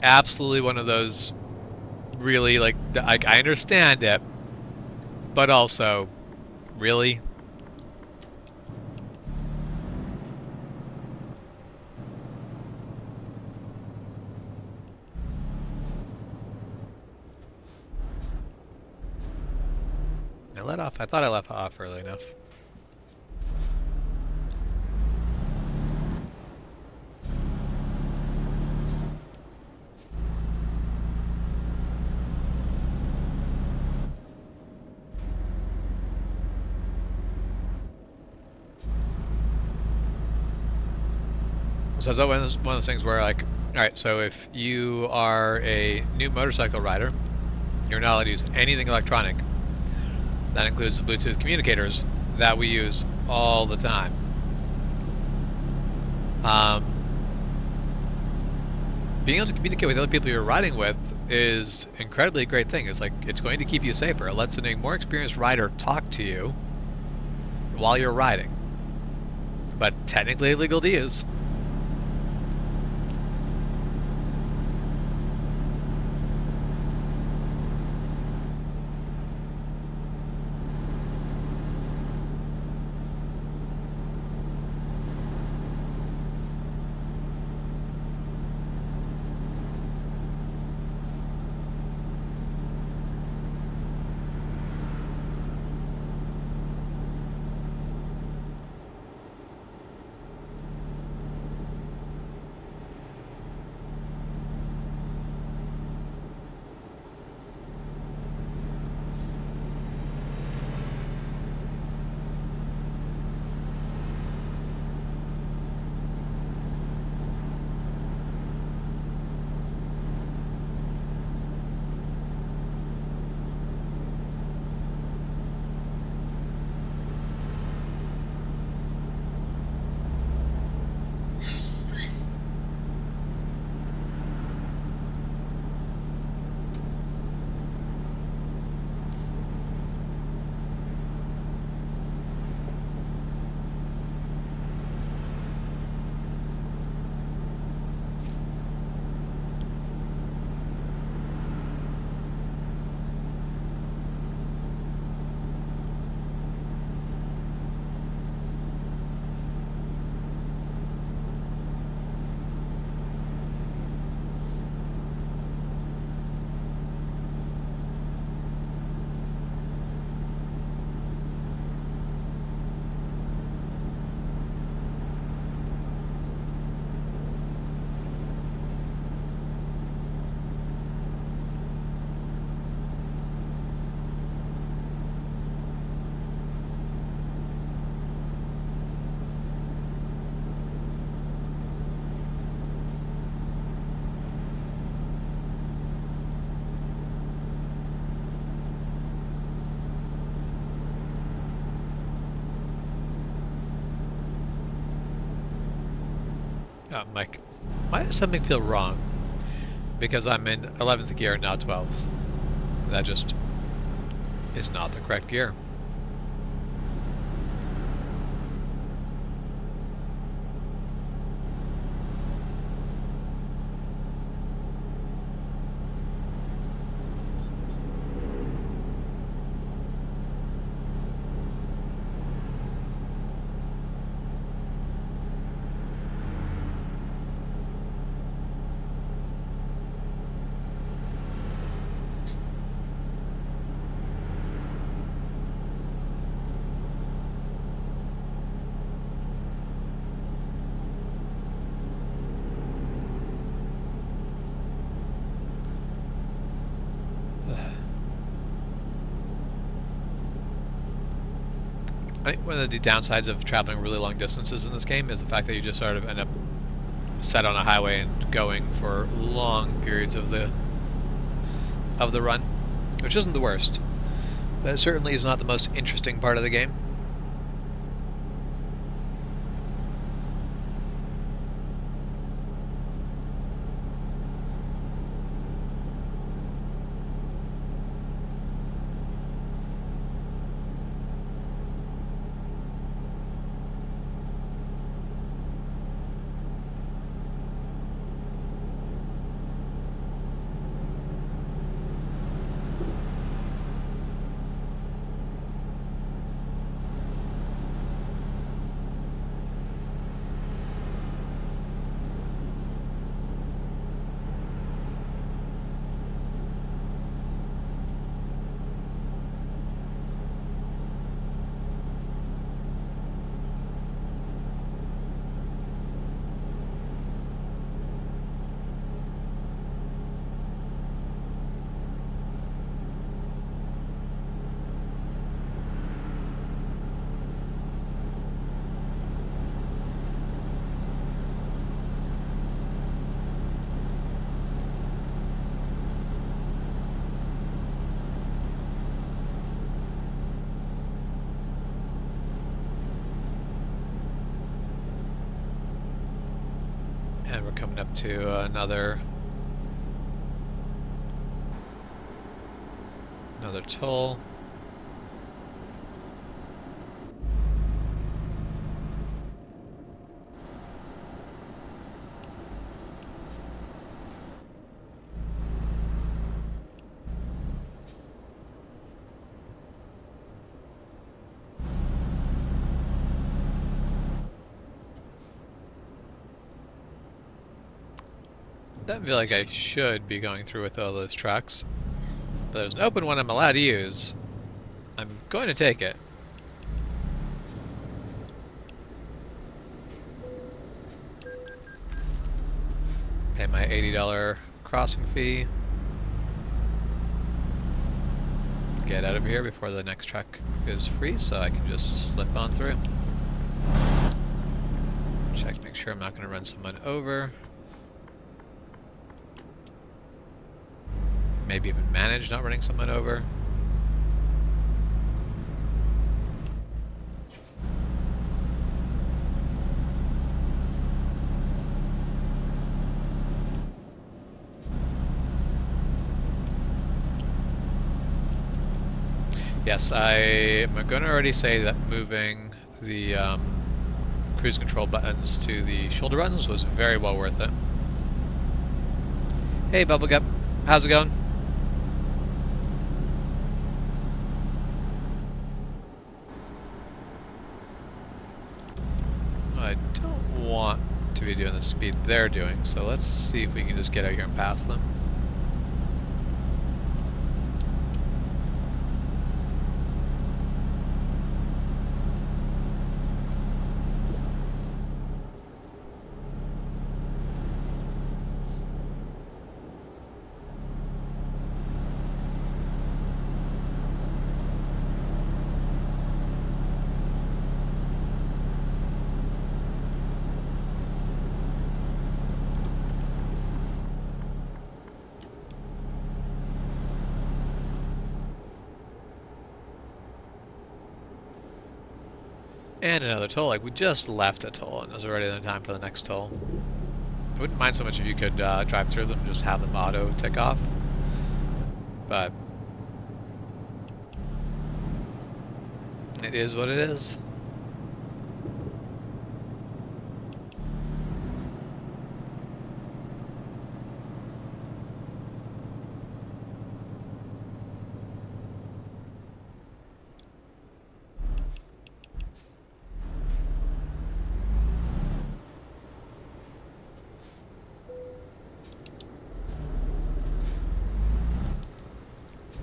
absolutely one of those really, like, I understand it, but also, really? I thought I let off early enough. So is that one of those things where, like, all right, so if you are a new motorcycle rider, you're not allowed to use anything electronic. That includes the Bluetooth communicators that we use all the time. Um, Being able to communicate with other people you're riding with is incredibly great thing. It's like, it's going to keep you safer. It lets a more experienced rider talk to you while you're riding, but technically illegal to use. Mike, why does something feel wrong? Because I'm in 11th gear, not 12th. That just is not the correct gear. I think one of the downsides of traveling really long distances in this game is the fact that you just sort of end up set on a highway and going for long periods of the run, which isn't the worst, but it certainly is not the most interesting part of the game. And we're coming up to another toll. Doesn't feel like I should be going through with all those trucks. But there's an open one I'm allowed to use. I'm going to take it. Pay my $80 crossing fee. Get out of here before the next truck is free so I can just slip on through. Check, make sure I'm not going to run someone over. Maybe even manage not running someone over. Yes, I am going to already say that moving the cruise control buttons to the shoulder buttons was very well worth it. Hey Bubblegup, how's it going? I don't want to be doing the speed they're doing, so let's see if we can just get out here and pass them. And another toll, like we just left a toll and it was already in time for the next toll. I wouldn't mind so much if you could drive through them and just have them auto tick off. But it is what it is.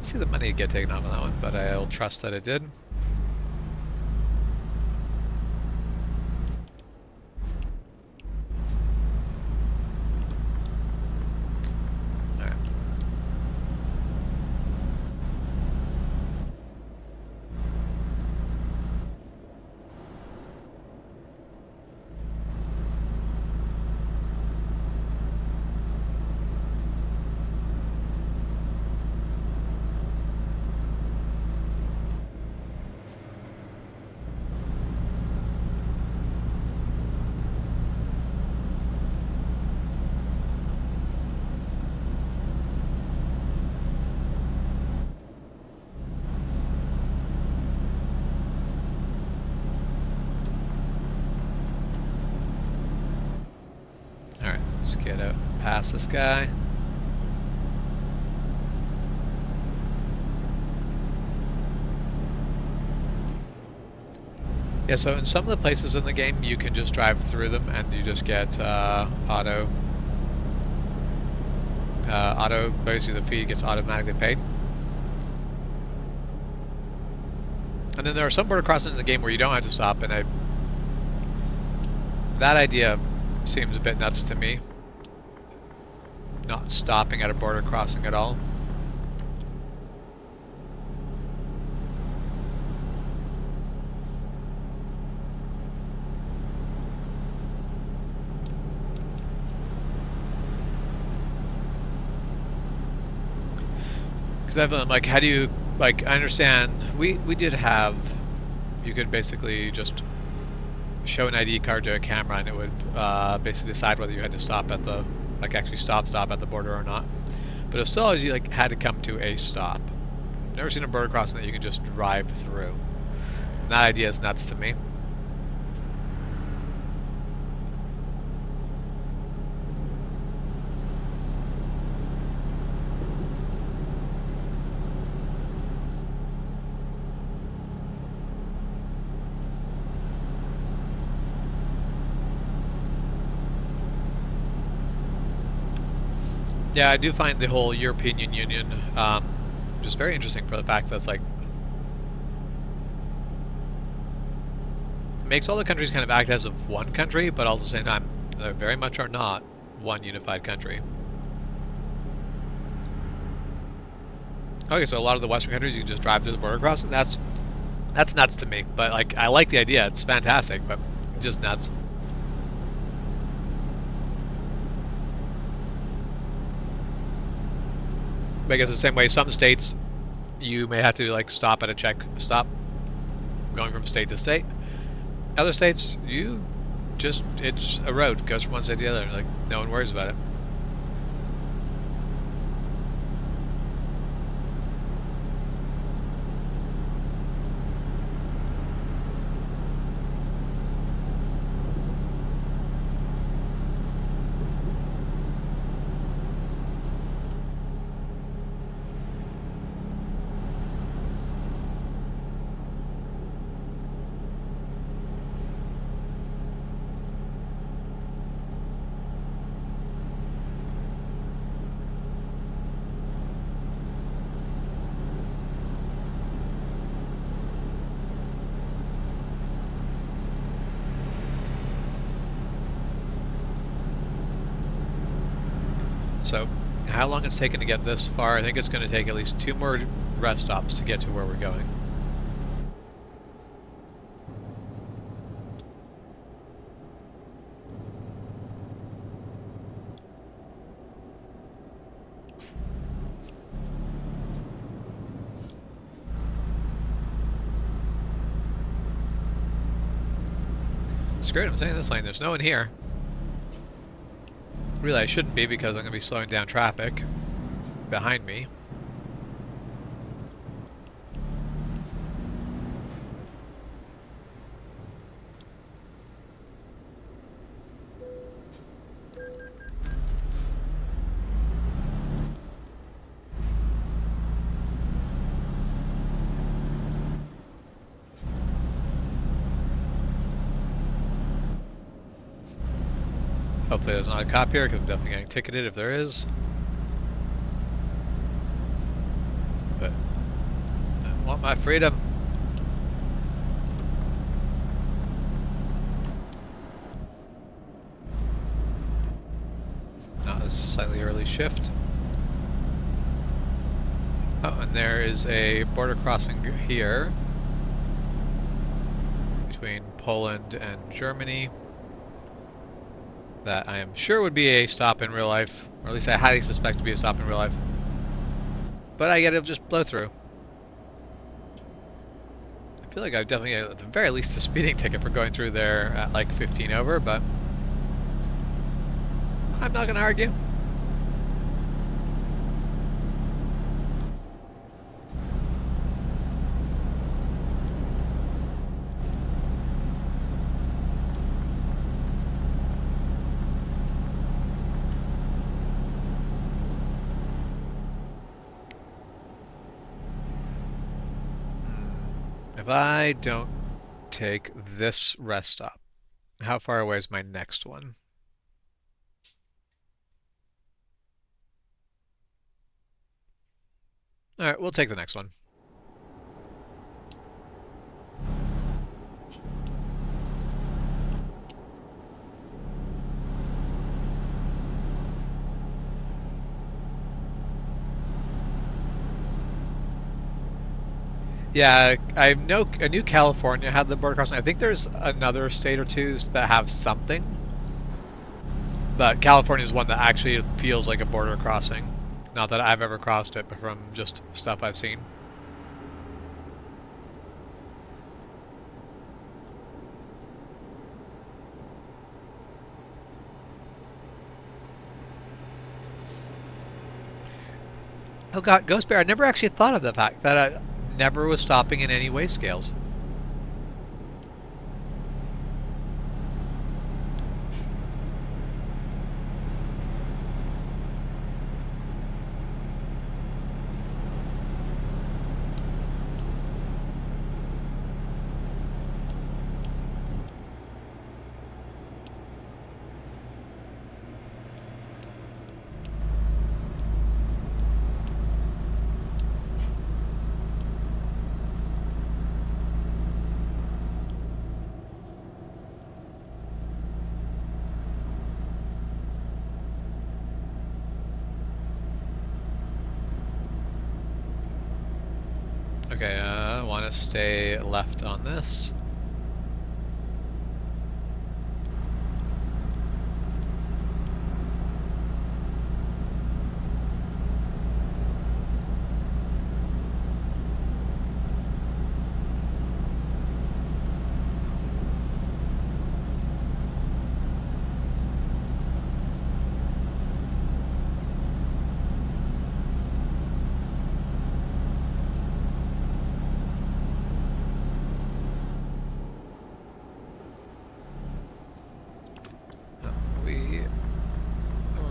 See the money get taken off on that one, but I'll trust that it did. Alright. Let's get out past this guy. Yeah, so in some of the places in the game you can just drive through them and you just get auto, basically the fee gets automatically paid. And then there are some border crossings in the game where you don't have to stop, and that idea seems a bit nuts to me. Not stopping at a border crossing at all. Because I'm like, how do you, like, I understand, we did have, you could basically just show an ID card to a camera, and it would basically decide whether you had to stop at the, like, actually stop at the border or not. But it still always, you like had to come to a stop. Never seen a border crossing that you can just drive through. And that idea is nuts to me. Yeah, I do find the whole European Union just very interesting for the fact that it's like makes all the countries kind of act as of one country, but all at the same time they very much are not one unified country. Okay, so a lot of the Western countries you can just drive through the border crossing. That's nuts to me. But like, I like the idea. It's fantastic, but just nuts. But I guess the same way some states you may have to like stop at a check stop going from state to state. Other states you just it's a road, goes from one state to the other. Like no one worries about it. So, how long it's taken to get this far? I think it's going to take at least 2 more rest stops to get to where we're going. Screw it, I'm staying in this lane. There's no one here. Really, I shouldn't be because I'm going to be slowing down traffic behind me. Hopefully there's not a cop here, because I'm definitely getting ticketed if there is. But I want my freedom. Not a slightly early shift. Oh, and there is a border crossing here between Poland and Germany that I am sure would be a stop in real life, or at least I highly suspect to be a stop in real life. But I get it'll just blow through. I feel like I definitely get at the very least a speeding ticket for going through there at like 15 over, but I'm not gonna argue. If I don't take this rest stop, how far away is my next one? Alright, we'll take the next one. Yeah, I knew California had the border crossing. I think there's another state or two that have something, but California is one that actually feels like a border crossing. Not that I've ever crossed it, but from just stuff I've seen. Oh god, Ghost Bear, I never actually thought of the fact that I never was stopping in any weigh scales. Okay, I want to stay left on this.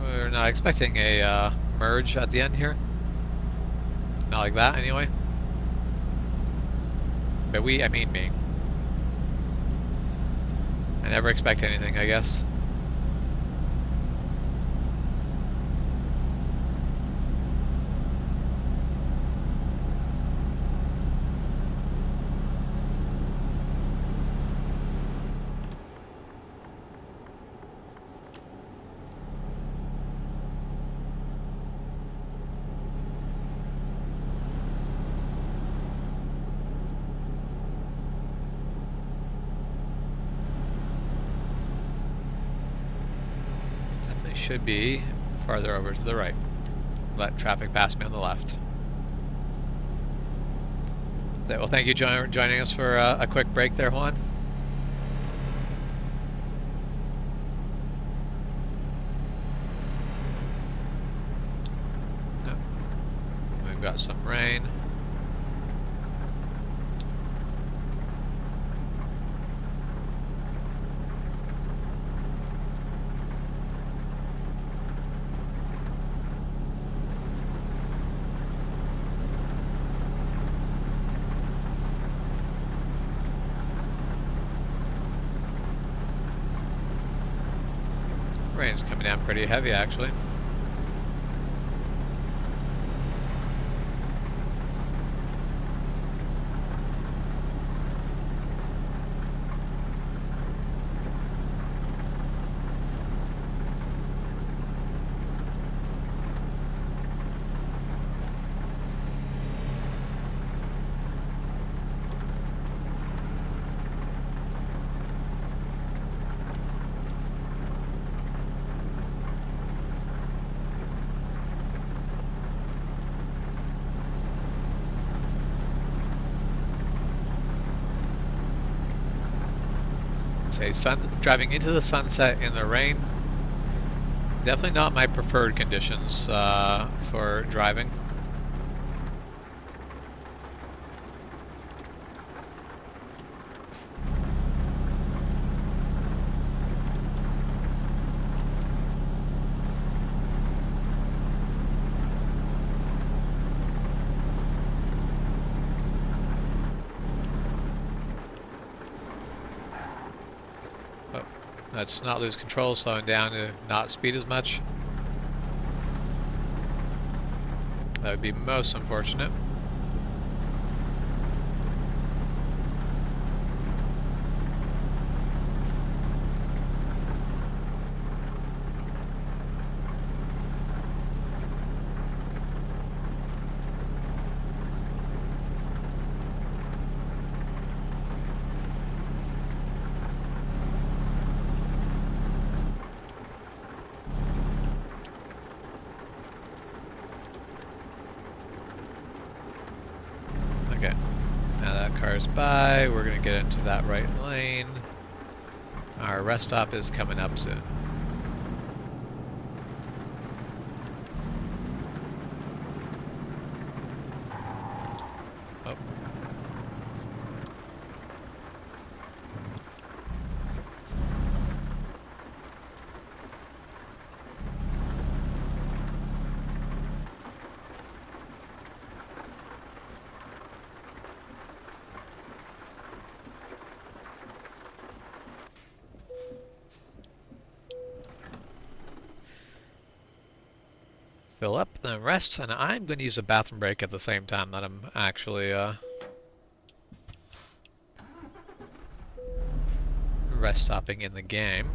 We're not expecting a merge at the end here. Not like that, anyway. But I mean me. I never expect anything, I guess. Definitely should be farther over to the right. Let traffic pass me on the left. So, well, thank you joining us for a quick break there, Juan. No. We've got some rain. Rain's coming down pretty heavy, actually. Driving into the sunset in the rain, definitely not my preferred conditions for driving. Let's not lose control, slowing down to not speed as much. That would be most unfortunate. Okay, now that car's by, we're gonna get into that right lane. Our rest stop is coming up soon. fill up, then rest, and I'm going to use a bathroom break at the same time that I'm actually rest stopping in the game.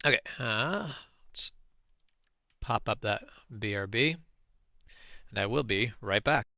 Okay, let's pop up that BRB, and I will be right back.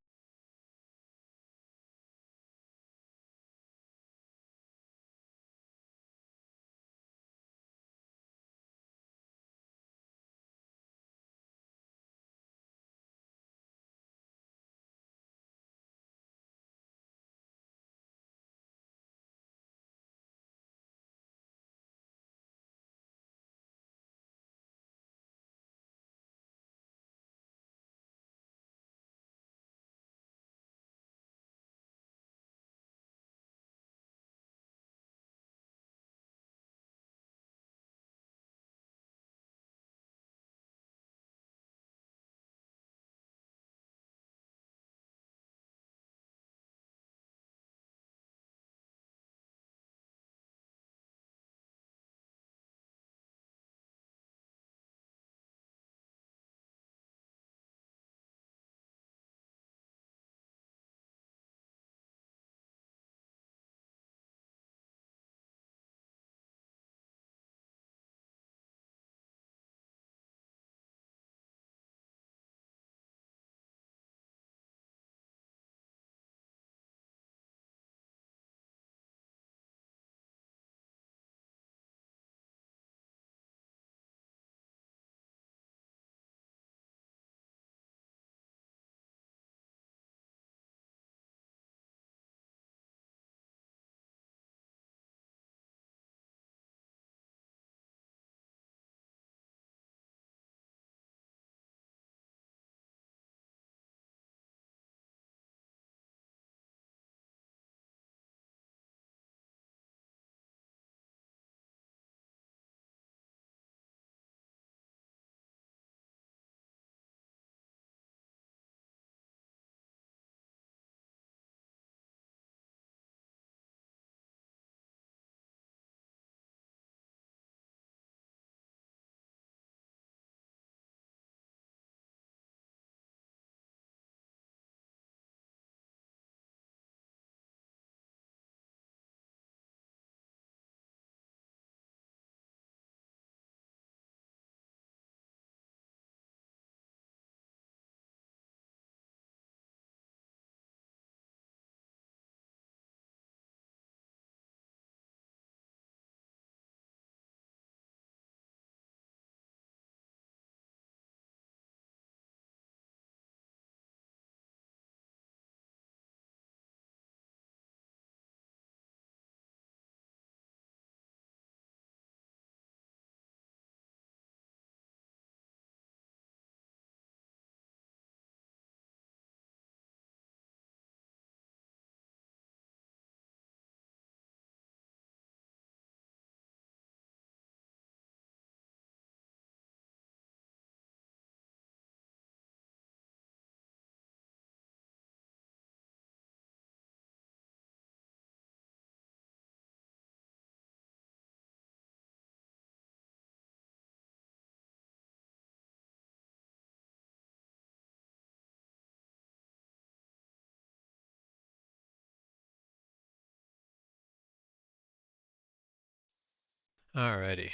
Alrighty,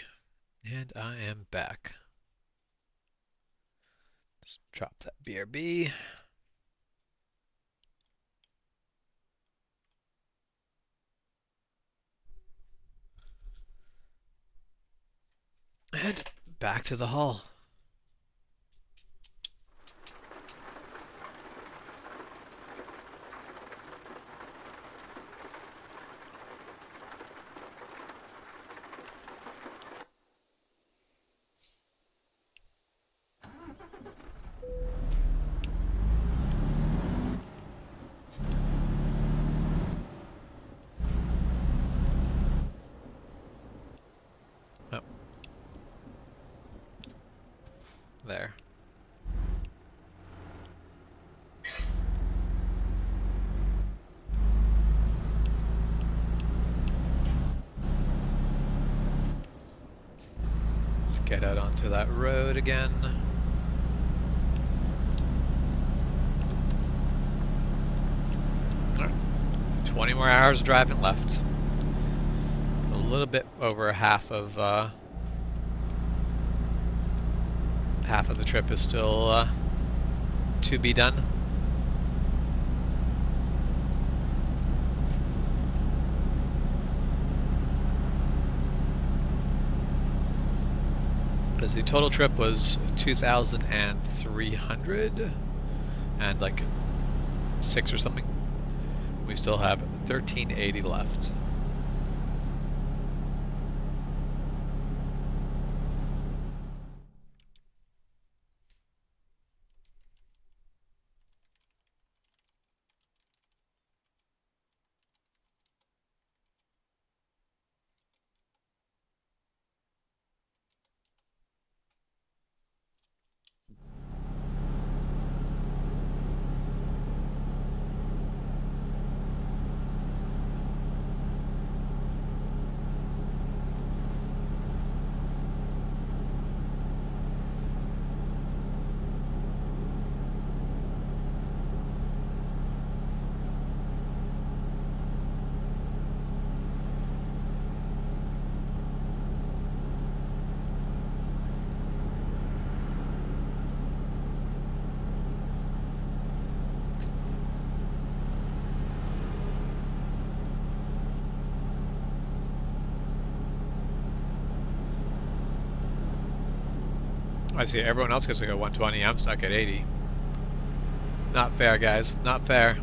and I am back. Just drop that BRB. And back to the hull. there. Let's get out onto that road again. All right. 20 more hours of driving left. A little bit over half of the trip is still to be done. Because the total trip was 2,300 and like 6 or something. We still have 1,380 left. I see everyone else gets to go 120. I'm stuck at 80. Not fair, guys. Not fair.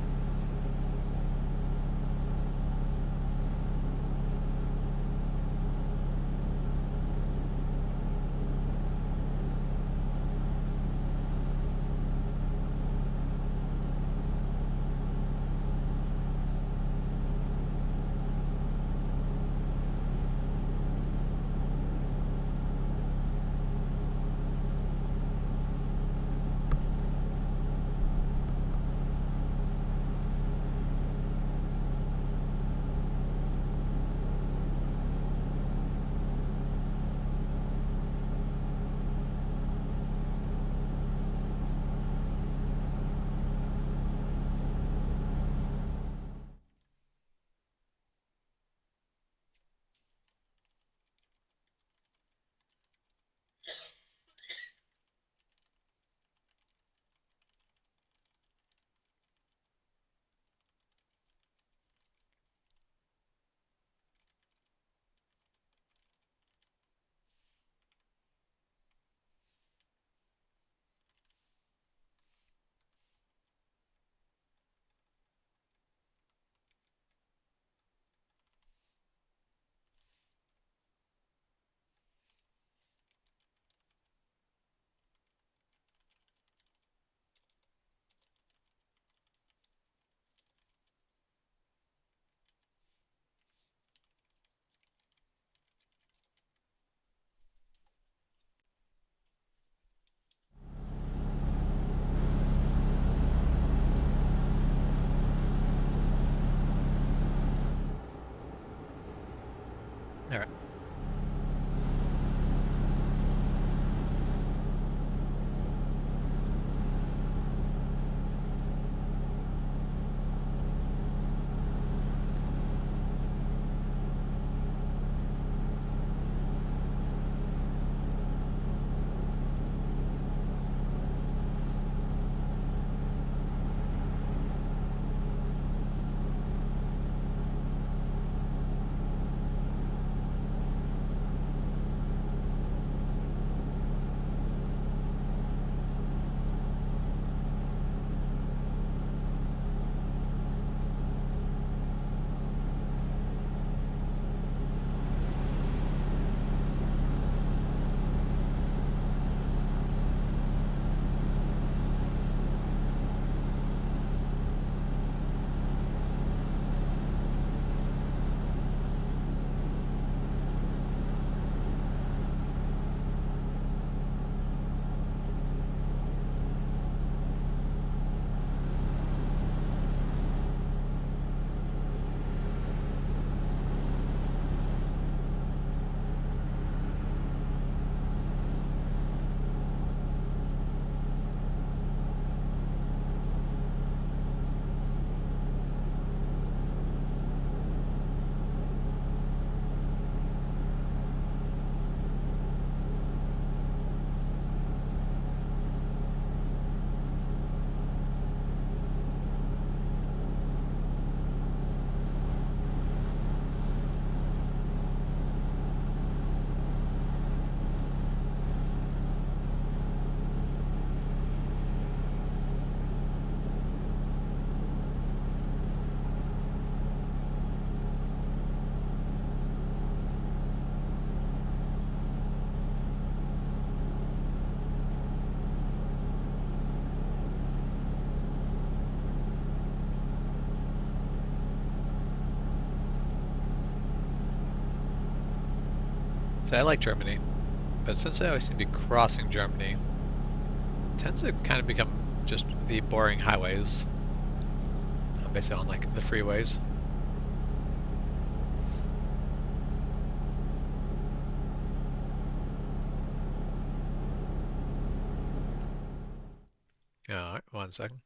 So I like Germany, but since I always seem to be crossing Germany, it tends to kind of become just the boring highways. I'm basically on like the freeways. Alright, 1 second.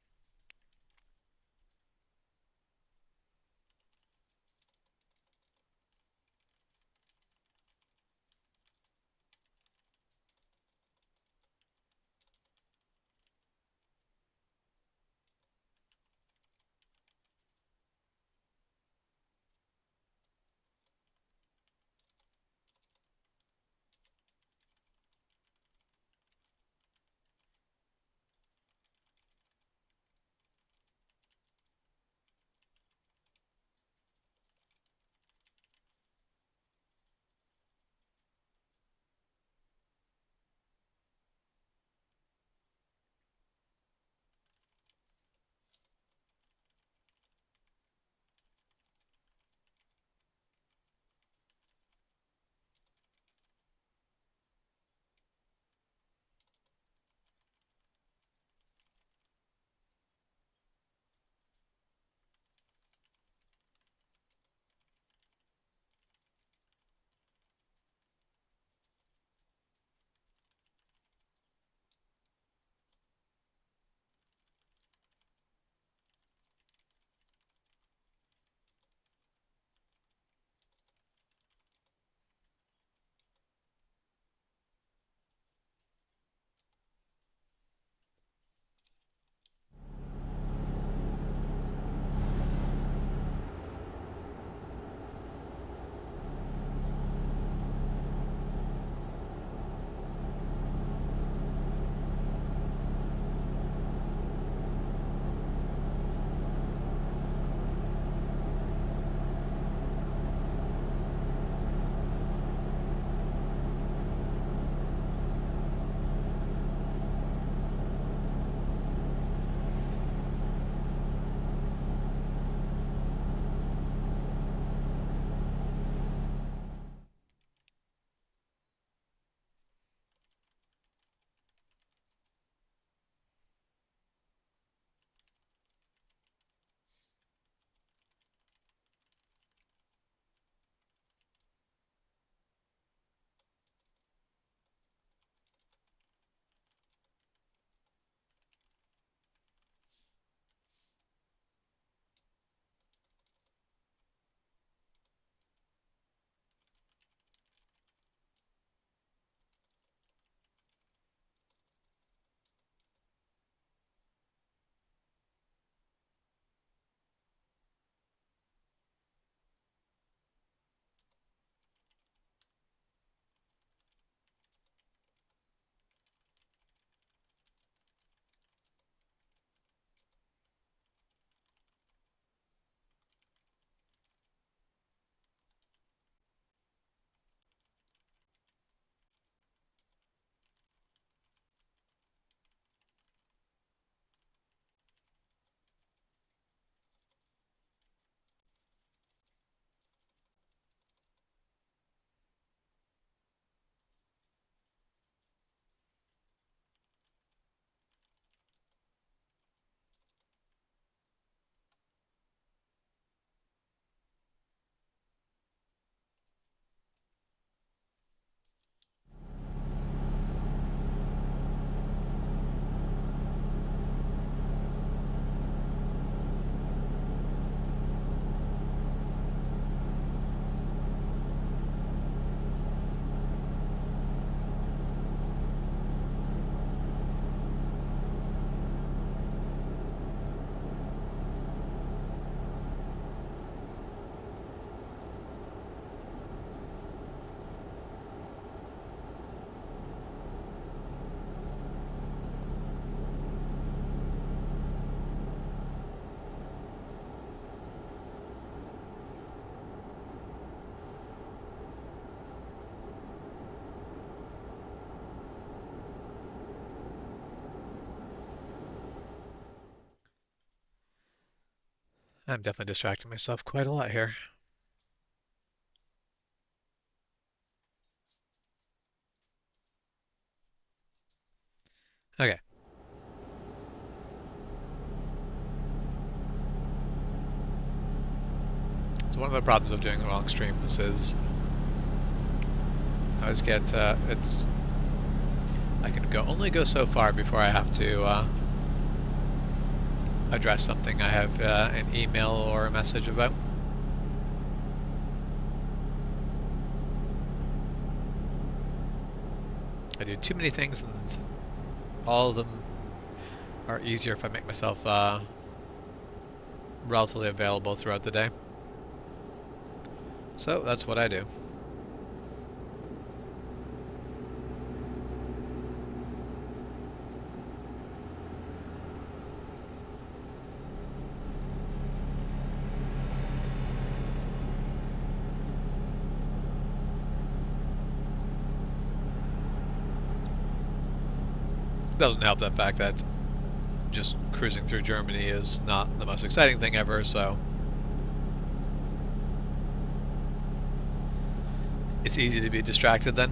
I'm definitely distracting myself quite a lot here. Okay. So one of the problems of doing long streams is I always get I can only go so far before I have to address something I have an email or a message about. I do too many things, and all of them are easier if I make myself relatively available throughout the day. So that's what I do. Doesn't help the fact that just cruising through Germany is not the most exciting thing ever, so it's easy to be distracted then.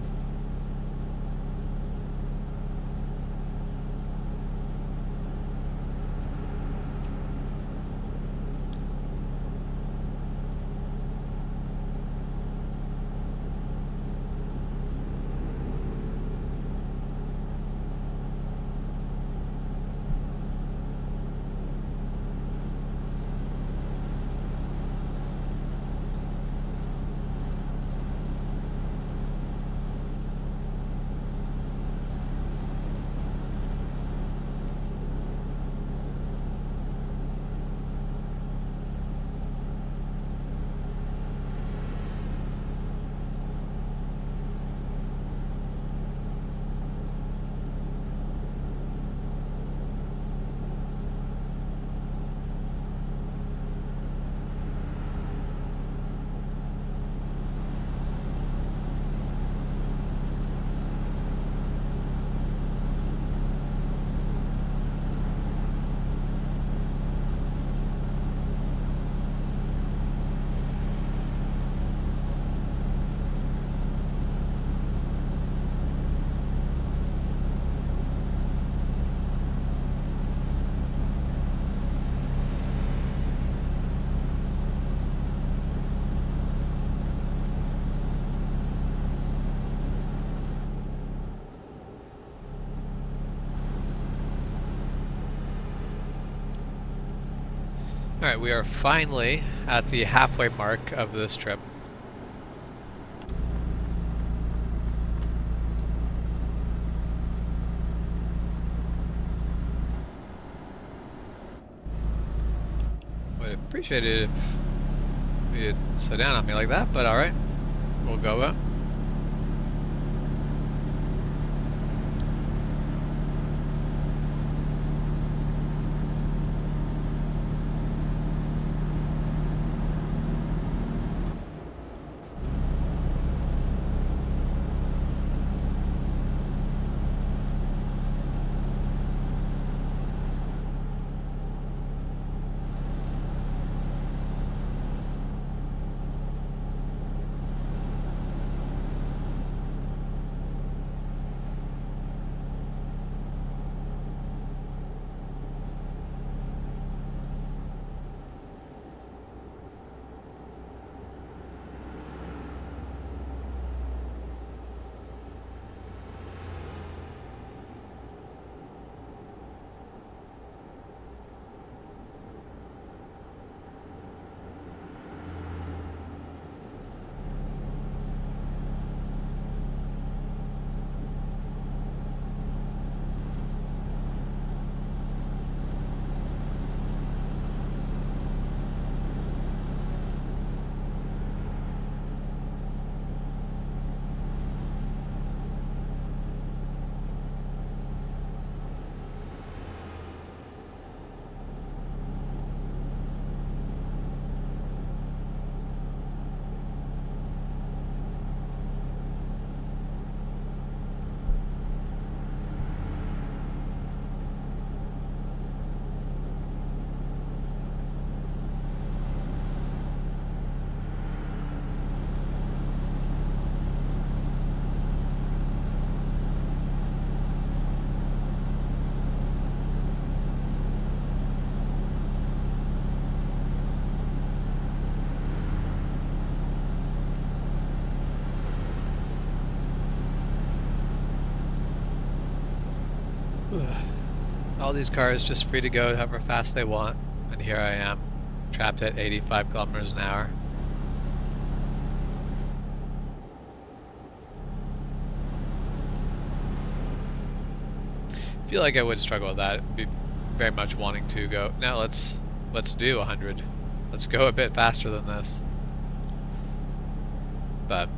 Alright, we are finally at the halfway mark of this trip. Would appreciate it if you'd slow down on me like that, but alright. We'll go out. All these cars just free to go however fast they want, and here I am, trapped at 85 kilometers an hour. I feel like I would struggle with that. It'd be very much wanting to go, no, let's do 100. Let's go a bit faster than this. But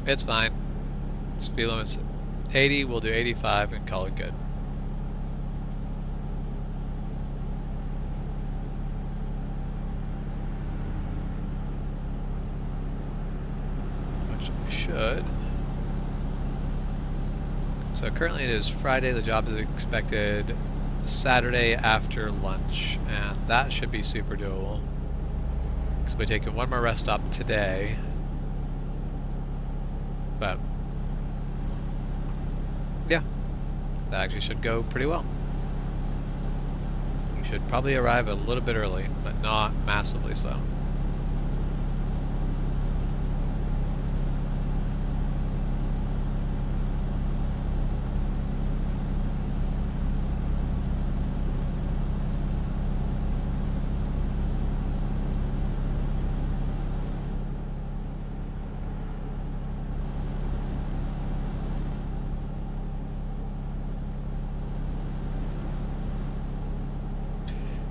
it's fine. Speed limit's 80, we'll do 85 and call it good. Which I should. So currently it is Friday, the job is expected Saturday after lunch, and that should be super doable. Because we're taking one more rest stop today. But yeah, that actually should go pretty well. You should probably arrive a little bit early, but not massively so.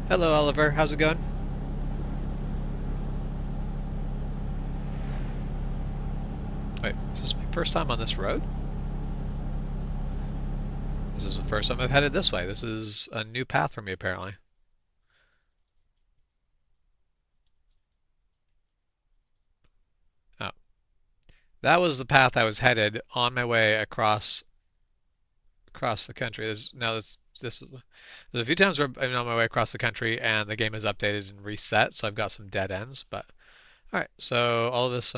Hello, Oliver. How's it going? Wait, is this my first time on this road? This is the first time I've headed this way. This is a new path for me, apparently. Oh. That was the path I was headed on my way across the country. There's a few times where I'm on my way across the country and the game is updated and reset, so I've got some dead ends. But all right, so all of this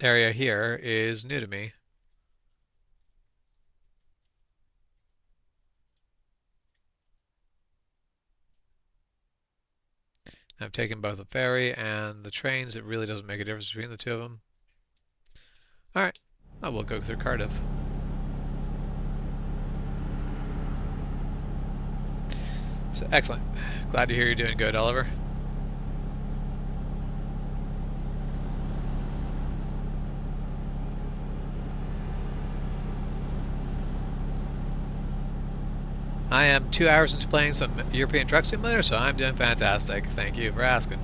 area here is new to me. I've taken both the ferry and the trains. It really doesn't make a difference between the two of them. All right, I will go through Cardiff. So excellent. Glad to hear you're doing good, Oliver. I am 2 hours into playing some European Truck Simulator, so I'm doing fantastic. Thank you for asking.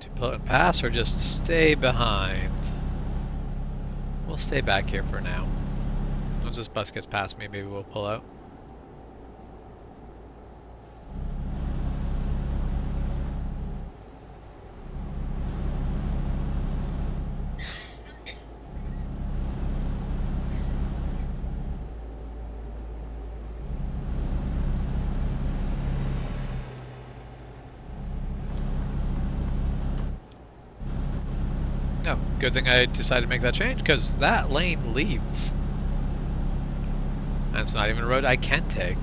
To pull and pass or just stay behind? We'll stay back here for now. Once this bus gets past me, maybe we'll pull out. No, good thing I decided to make that change, because that lane leaves. And it's not even a road I can take.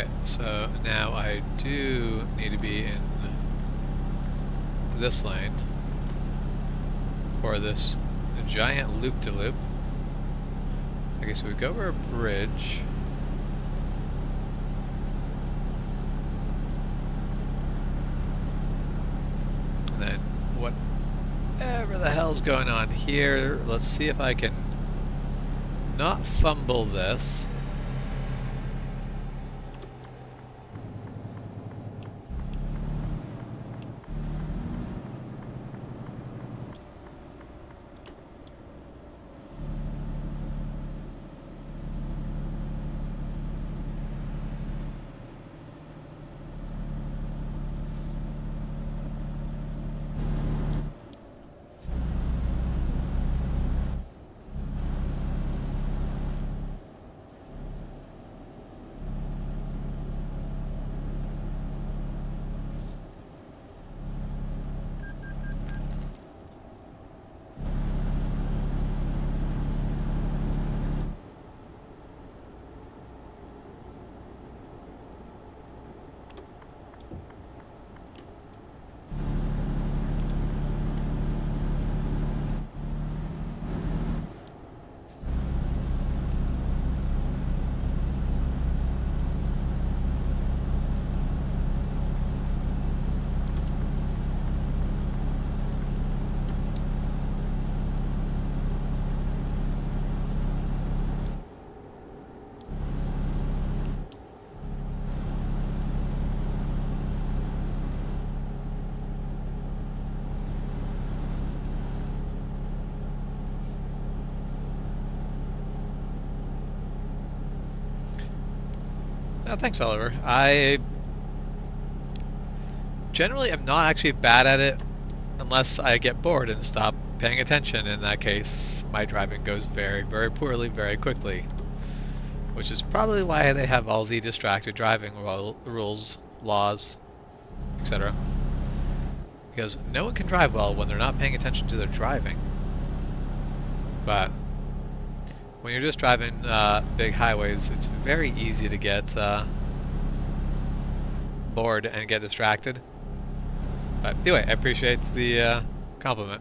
Okay, so now I do need to be in this lane for this giant loop-de-loop. Okay, so we go over a bridge. And then whatever the hell's going on here, let's see if I can not fumble this. Oh, thanks, Oliver. I generally am not actually bad at it unless I get bored and stop paying attention. In that case, my driving goes very, very poorly very quickly. Which is probably why they have all the distracted driving rules, laws, etc. Because no one can drive well when they're not paying attention to their driving. But when you're just driving big highways, it's very easy to get bored and get distracted. But anyway, I appreciate the compliment.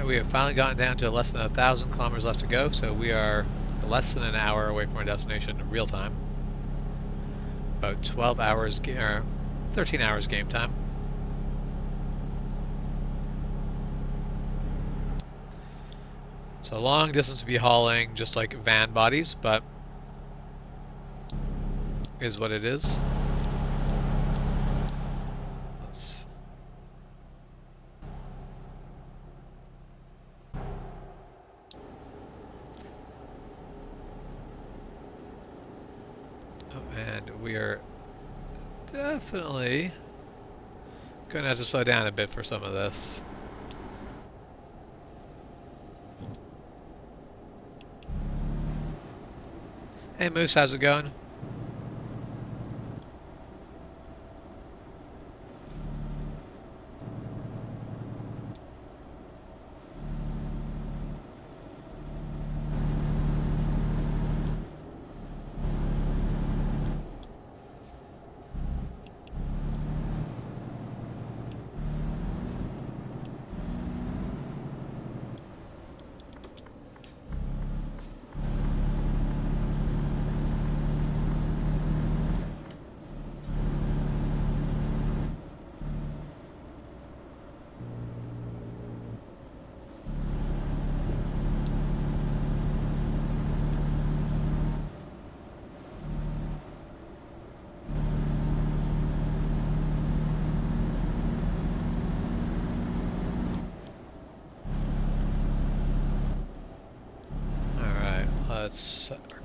We have finally gotten down to less than 1,000 kilometers left to go, so we are less than an hour away from our destination in real time. About 12 hours, or 13 hours game time. It's a long distance to be hauling, just like van bodies, but is what it is. And we are definitely going to have to slow down a bit for some of this. Hey Moose, how's it going?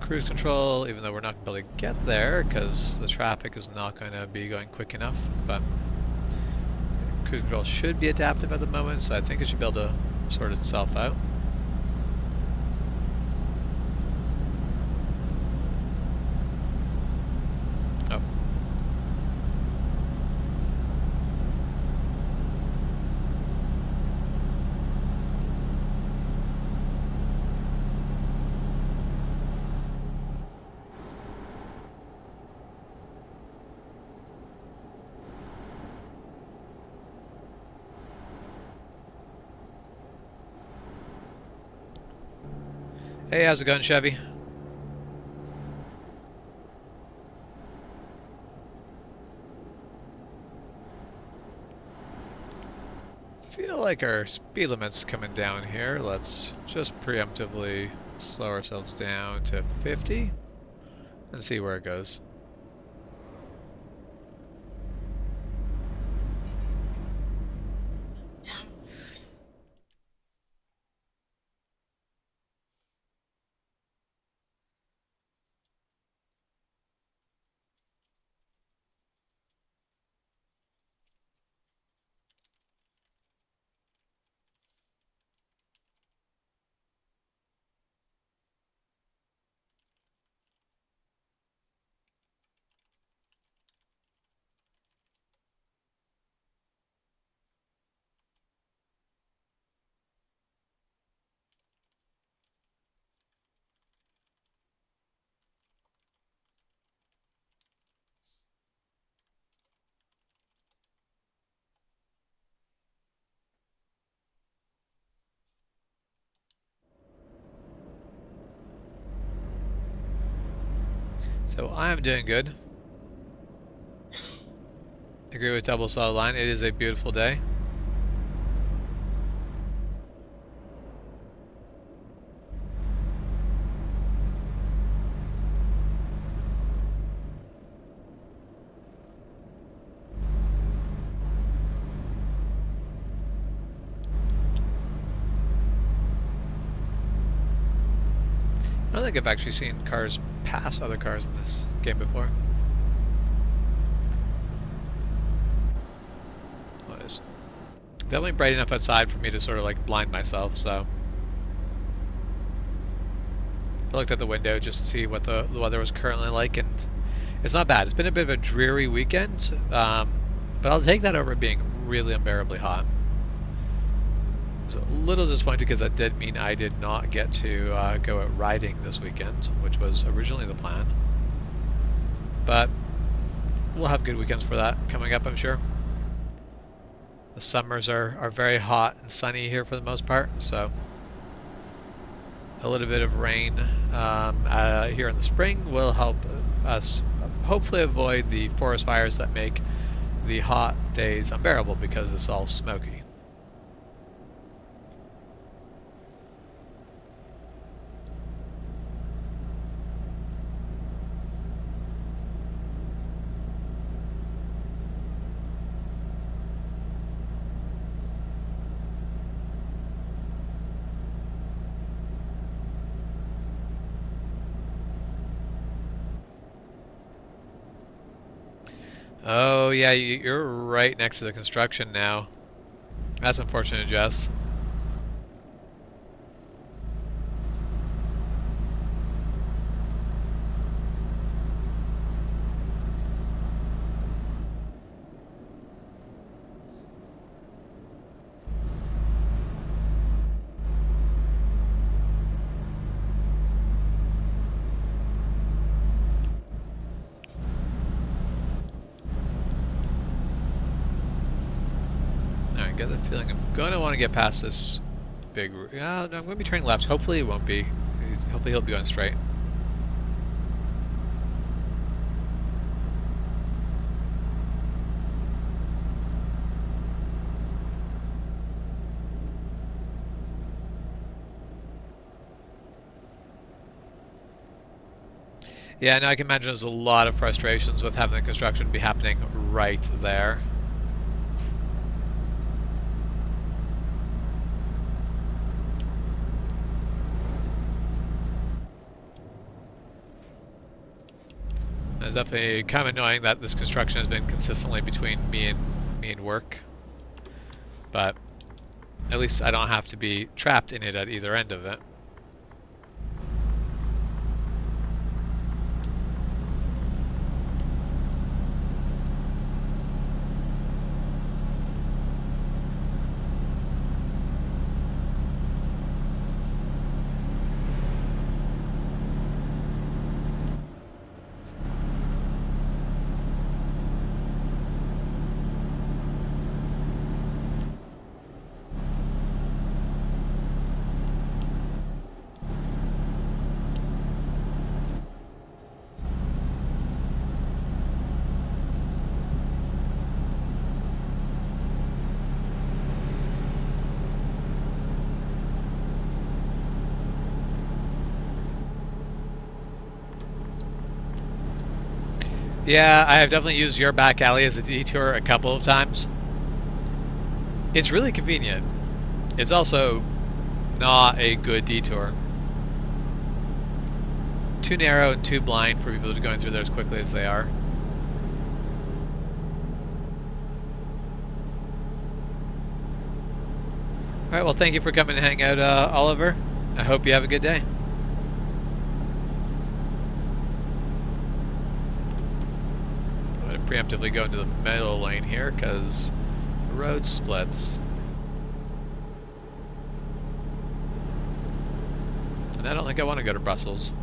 cruise control, even though we're not going to be able to get there because the traffic is not going to be going quick enough. But cruise control should be adaptive at the moment, so I think it should be able to sort itself out. Oh. Hey, how's it going, Chevy? Feel like our speed limit's coming down here. Let's just preemptively slow ourselves down to 50 and see where it goes. So I'm doing good. Agree with Double Solid Line. It is a beautiful day. I don't think I've actually seen cars pass other cars in this game before. Well, it's definitely bright enough outside for me to sort of like blind myself, so I looked at the window just to see what the weather was currently like, and it's not bad. It's been a bit of a dreary weekend, but I'll take that over being really unbearably hot. I was a little disappointed because that did mean I did not get to go out riding this weekend, which was originally the plan. But we'll have good weekends for that coming up, I'm sure. The summers are very hot and sunny here for the most part, so a little bit of rain here in the spring will help us hopefully avoid the forest fires that make the hot days unbearable because it's all smoky. Oh yeah, you're right next to the construction now. That's unfortunate, Jess. I get the feeling I'm gonna want to get past this big. No, I'm gonna be turning left. Hopefully it won't be. Hopefully he'll be going straight. Yeah, now I can imagine there's a lot of frustrations with having the construction be happening right there. It's definitely kind of annoying that this construction has been consistently between me and work, but at least I don't have to be trapped in it at either end of it. Yeah, I have definitely used your back alley as a detour a couple of times. It's really convenient. It's also not a good detour. Too narrow and too blind for people to go through there as quickly as they are. Alright, well thank you for coming to hang out, Oliver. I hope you have a good day. I'm going to preemptively go into the middle lane here because the road splits. And I don't think I want to go to Brussels.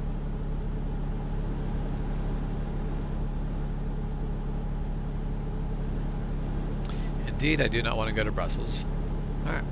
Indeed, I do not want to go to Brussels. Alright.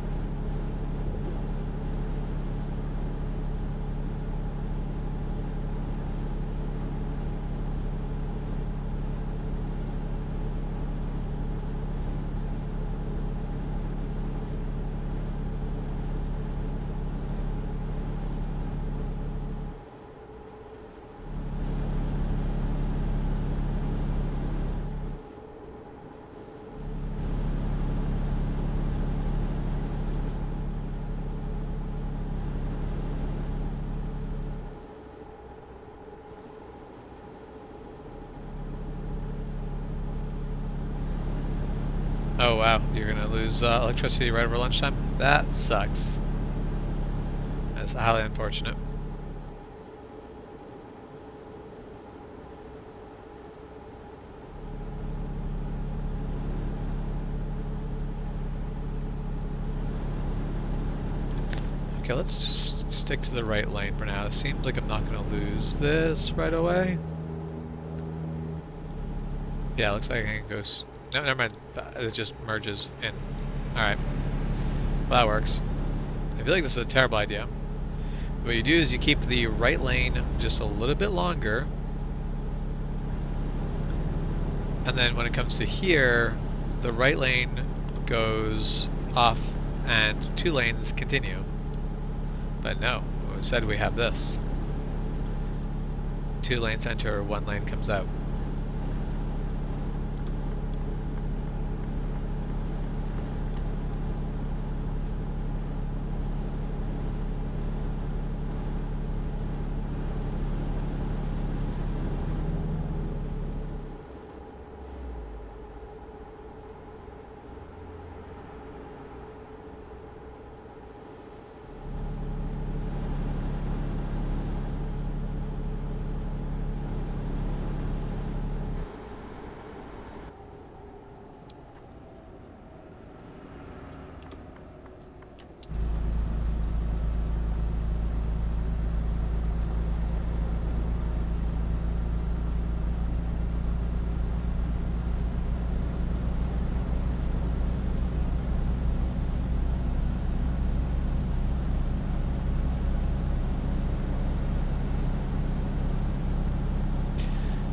Oh wow, you're gonna lose electricity right over lunchtime? That sucks. That's highly unfortunate. Okay, let's just stick to the right lane for now. It seems like I'm not gonna lose this right away. Yeah, looks like I can go... No, never mind. It just merges in. Alright. Well, that works. I feel like this is a terrible idea. What you do is you keep the right lane just a little bit longer. And then when it comes to here, the right lane goes off and 2 lanes continue. But no, instead we have this. 2 lanes enter, 1 lane comes out.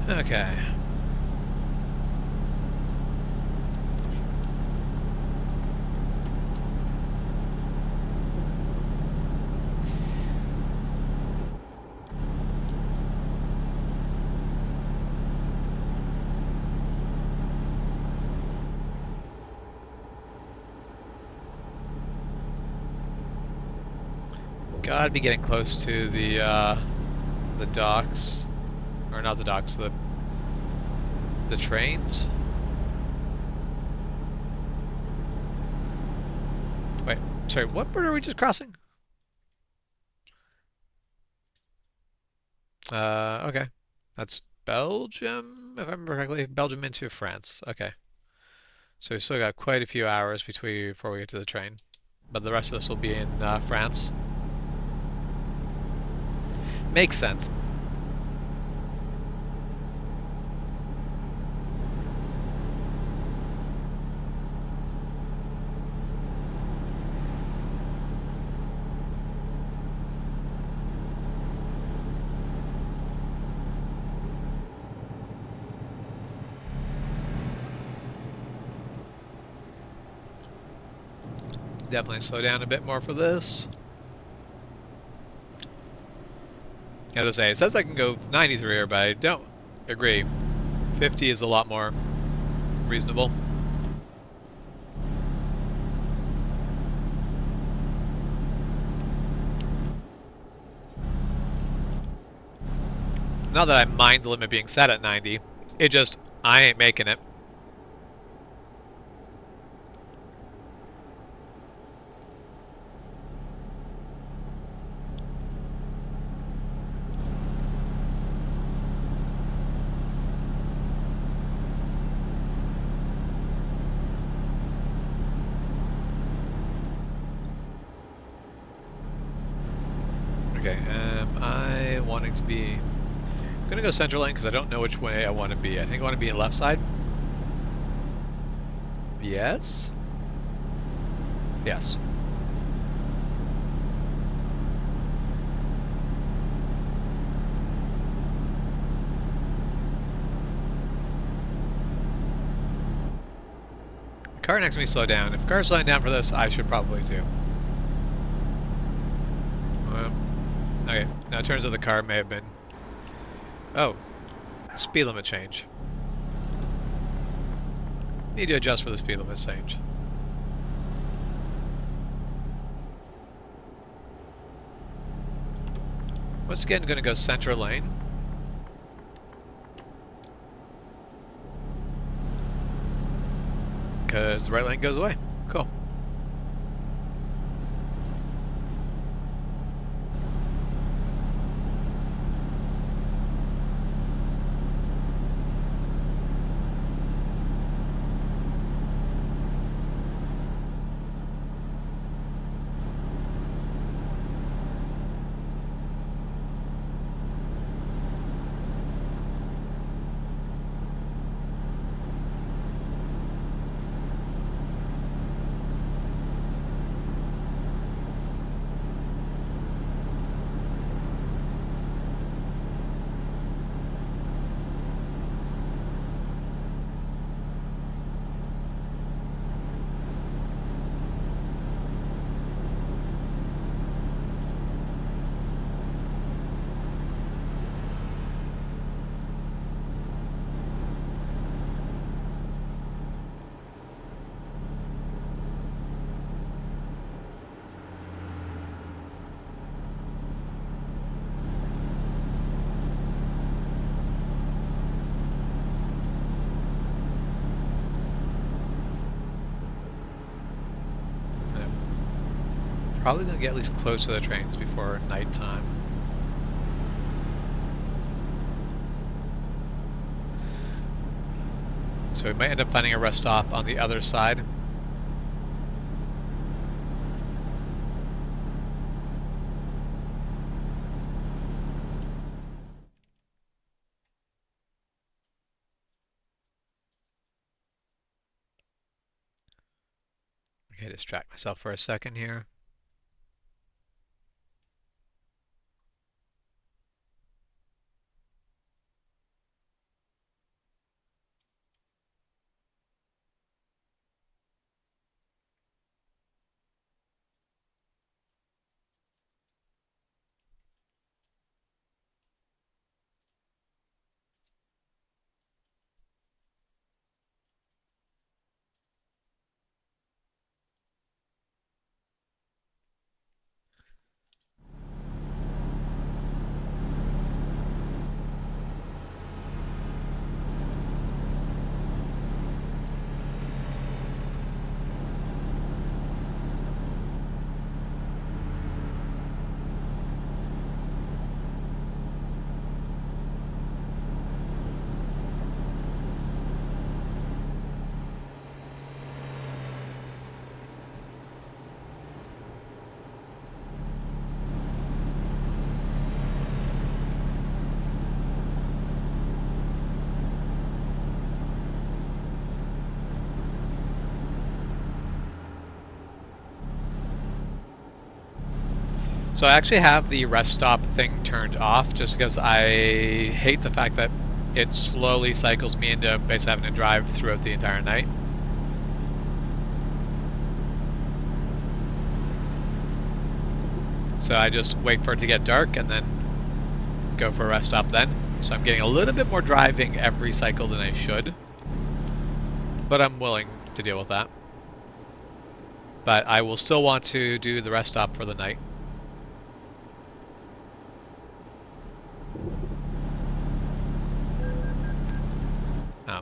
Okay. Gotta be getting close to the docks, or not the docks, the The trains? Wait, sorry, what border are we just crossing? Okay. That's Belgium, if I remember correctly. Belgium into France. Okay. So we still got quite a few hours before we get to the train. But the rest of this will be in France. Makes sense. Definitely slow down a bit more for this. As I say, it says I can go 93 here, but I don't agree. 50 is a lot more reasonable. Not that I mind the limit being set at 90. It just, I ain't making it. Okay, am I wanting to be... I'm gonna go central lane because I don't know which way I want to be. I think I want to be in left side. Yes? Yes. The car next to me slowed down. If the car's slowing down for this, I should probably too. Okay, now it turns out the car may have been... Oh, speed limit change. Need to adjust for the speed limit change. Once again, I'm going to go center lane. Because the right lane goes away. Cool. Probably going to get at least close to the trains before nighttime. So we might end up finding a rest stop on the other side. Okay, distract myself for a second here. So I actually have the rest stop thing turned off just because I hate the fact that it slowly cycles me into basically having to drive throughout the entire night. So I just wait for it to get dark and then go for a rest stop then. So I'm getting a little bit more driving every cycle than I should. But I'm willing to deal with that. But I will still want to do the rest stop for the night. Oh.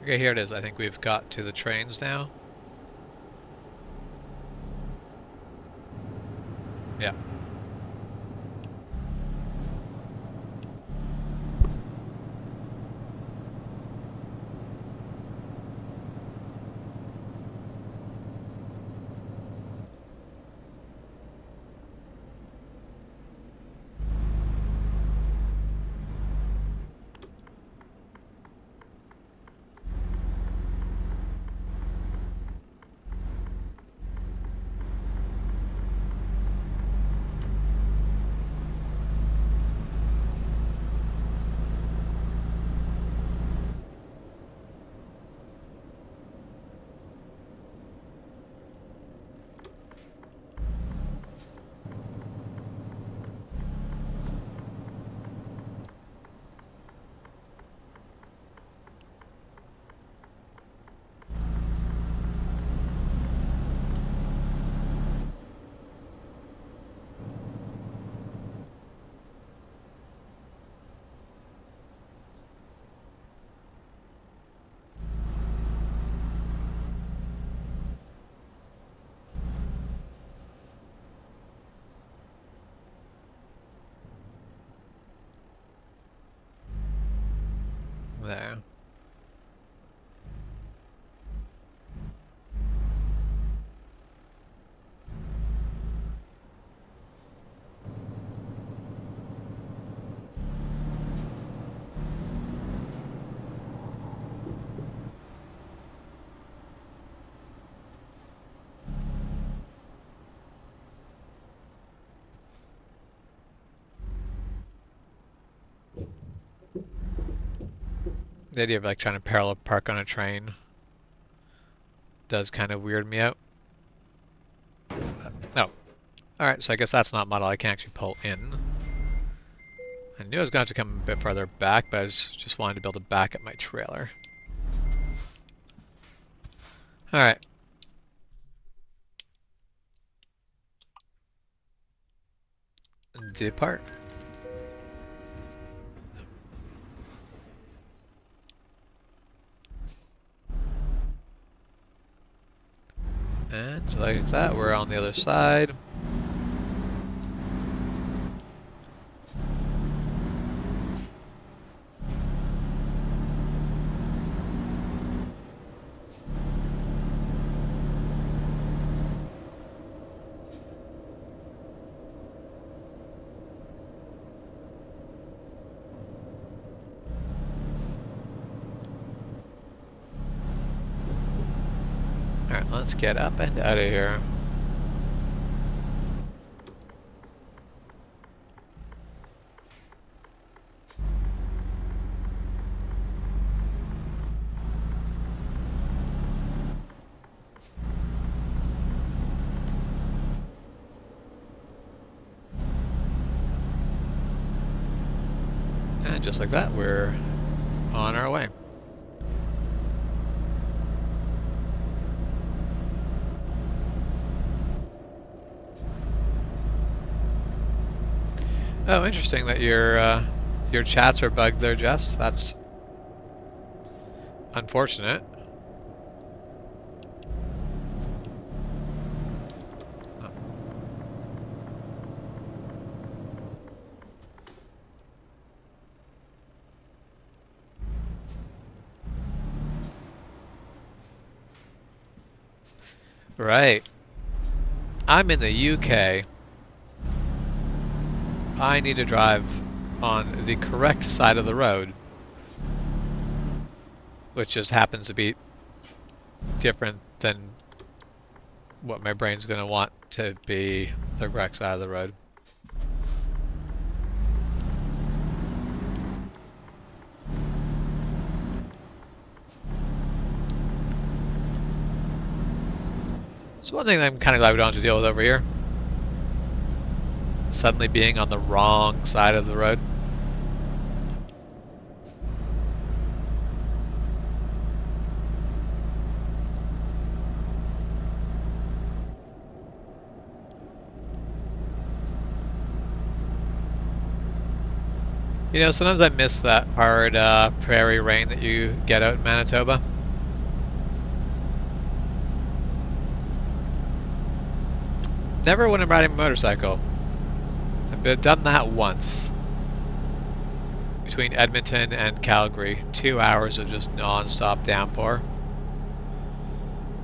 Okay, here it is. I think we've got to the trains now. Yeah. There. The idea of like trying to parallel park on a train does kind of weird me out. Oh. Alright, so I guess that's not model. I can actually pull in. I knew I was going to have to come a bit farther back, but I was just wanting to be able to back up my trailer. Alright. Depart. And like that, we're on the other side. Let's get up and out of here. And just like that, we're on our way. Oh, interesting that your chats are bugged there, Jess. That's unfortunate. Oh. Right. I'm in the UK. I need to drive on the correct side of the road, which just happens to be different than what my brain's going to want to be the correct side of the road. So one thing I'm kind of glad we don't have to deal with over here. Suddenly being on the wrong side of the road. You know, sometimes I miss that hard prairie rain that you get out in Manitoba. Never when I'm riding a motorcycle. I've done that once. Between Edmonton and Calgary. 2 hours of just non-stop downpour.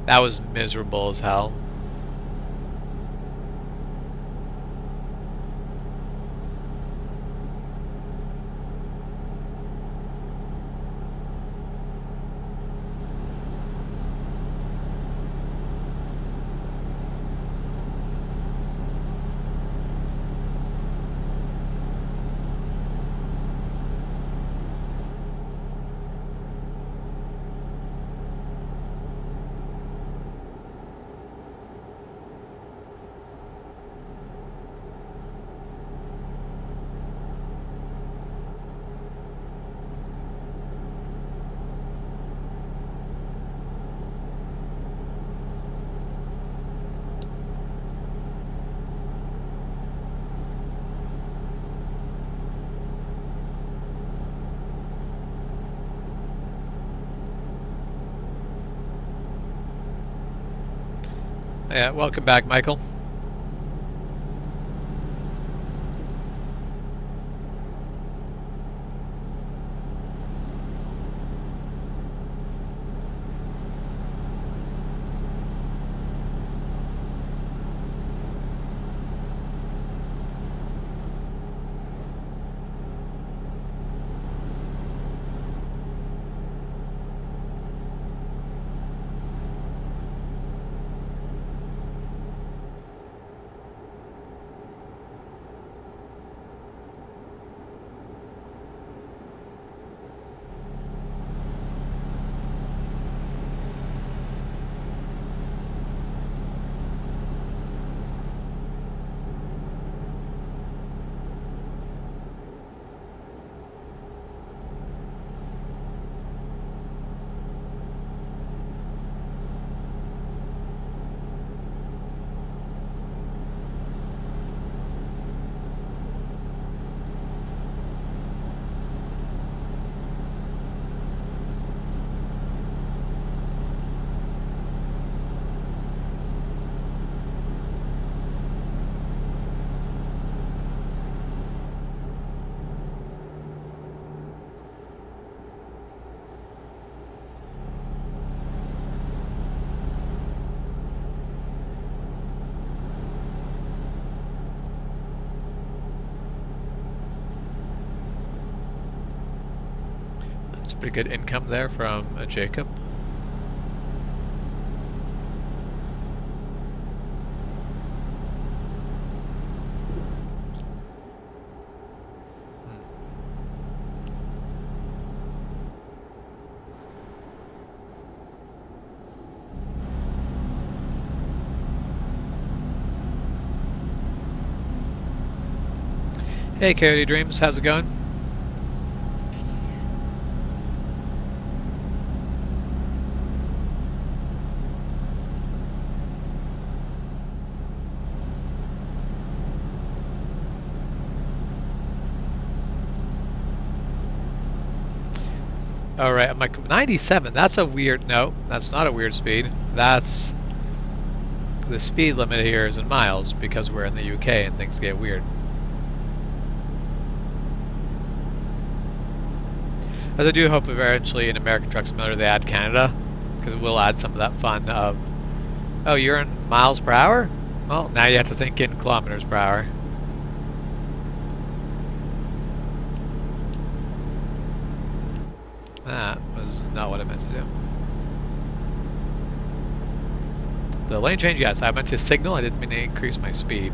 That was miserable as hell. Yeah, welcome back, Michael. That's pretty good income there from Jacob. Hey, Coyote Dreams, how's it going? All right, I'm like 97. That's a weird. No, that's not a weird speed. That's the speed limit here is in miles because we're in the UK and things get weird. As I do hope eventually in American Truck Simulator they add Canada, because it will add some of that fun of, oh, you're in miles per hour? Well, now you have to think in kilometers per hour. That was not what I meant to do. The lane change, yes, I meant to signal. I didn't mean to increase my speed.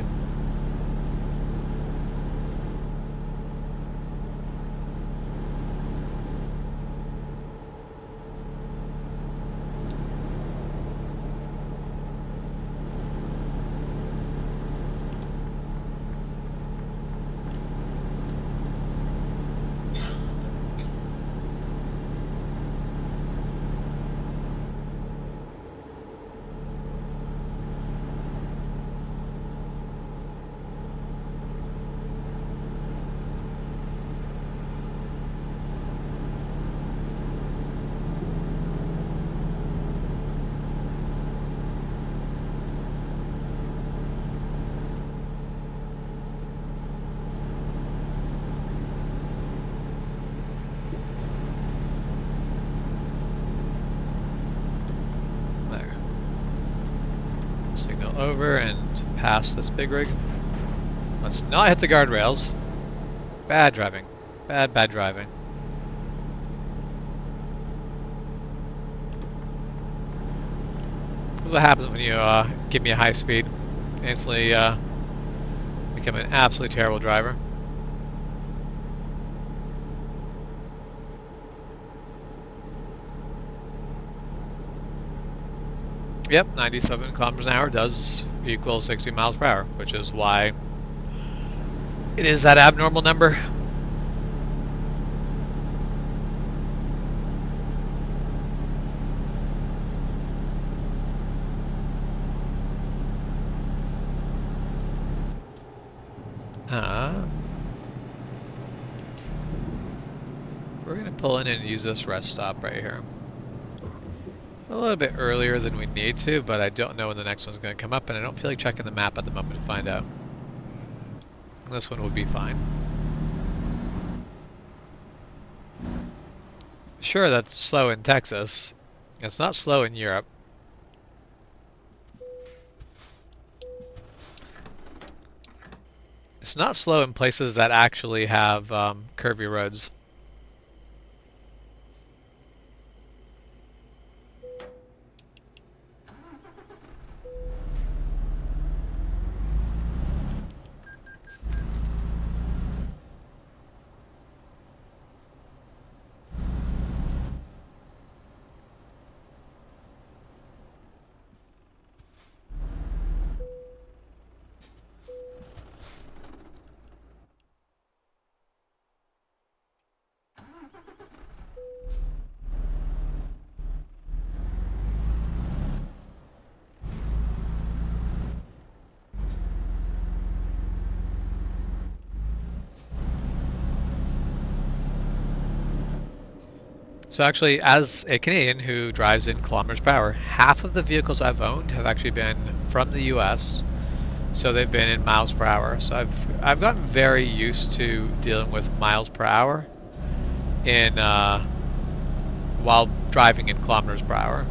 Signal over and pass this big rig. Let's not hit the guardrails. Bad driving. Bad driving. This is what happens when you give me a high speed. Instantly become an absolutely terrible driver. Yep, 97 kilometers an hour does equal 60 miles per hour, which is why it is that abnormal number. We're going to pull in and use this rest stop right here. A little bit earlier than we need to, but I don't know when the next one's going to come up, and I don't feel like checking the map at the moment to find out. This one will be fine. Sure, that's slow in Texas. It's not slow in Europe. It's not slow in places that actually have curvy roads. So actually, as a Canadian who drives in kilometers per hour, half of the vehicles I've owned have actually been from the US, so they've been in miles per hour. So I've gotten very used to dealing with miles per hour in while driving in kilometers per hour.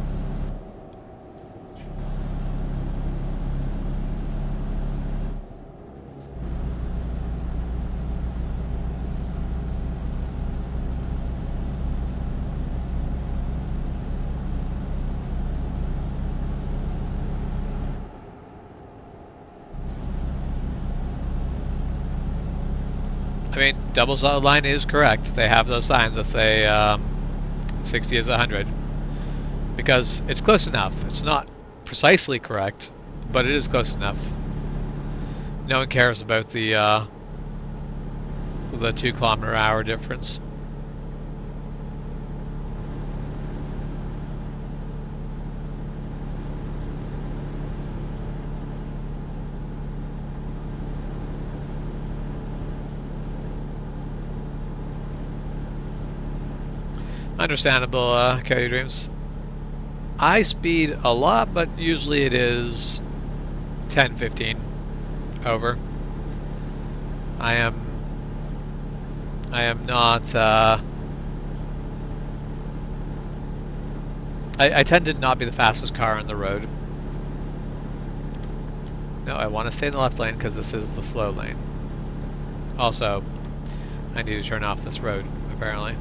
I mean, double solid line is correct. They have those signs that say 60 is 100 because it's close enough. It's not precisely correct, but it is close enough. No one cares about the with a 2 km/h difference. Understandable, Carry Dreams. I speed a lot, but usually it is 10, 15 over. I am not, I tend to not be the fastest car on the road. No, I want to stay in the left lane because this is the slow lane. Also, I need to turn off this road, apparently.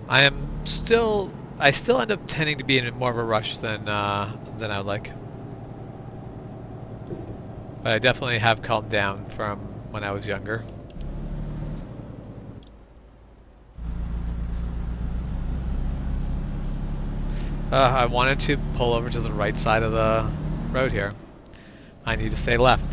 I still end up tending to be in more of a rush than I would like. But I definitely have calmed down from when I was younger. I wanted to pull over to the right side of the road here. I need to stay left.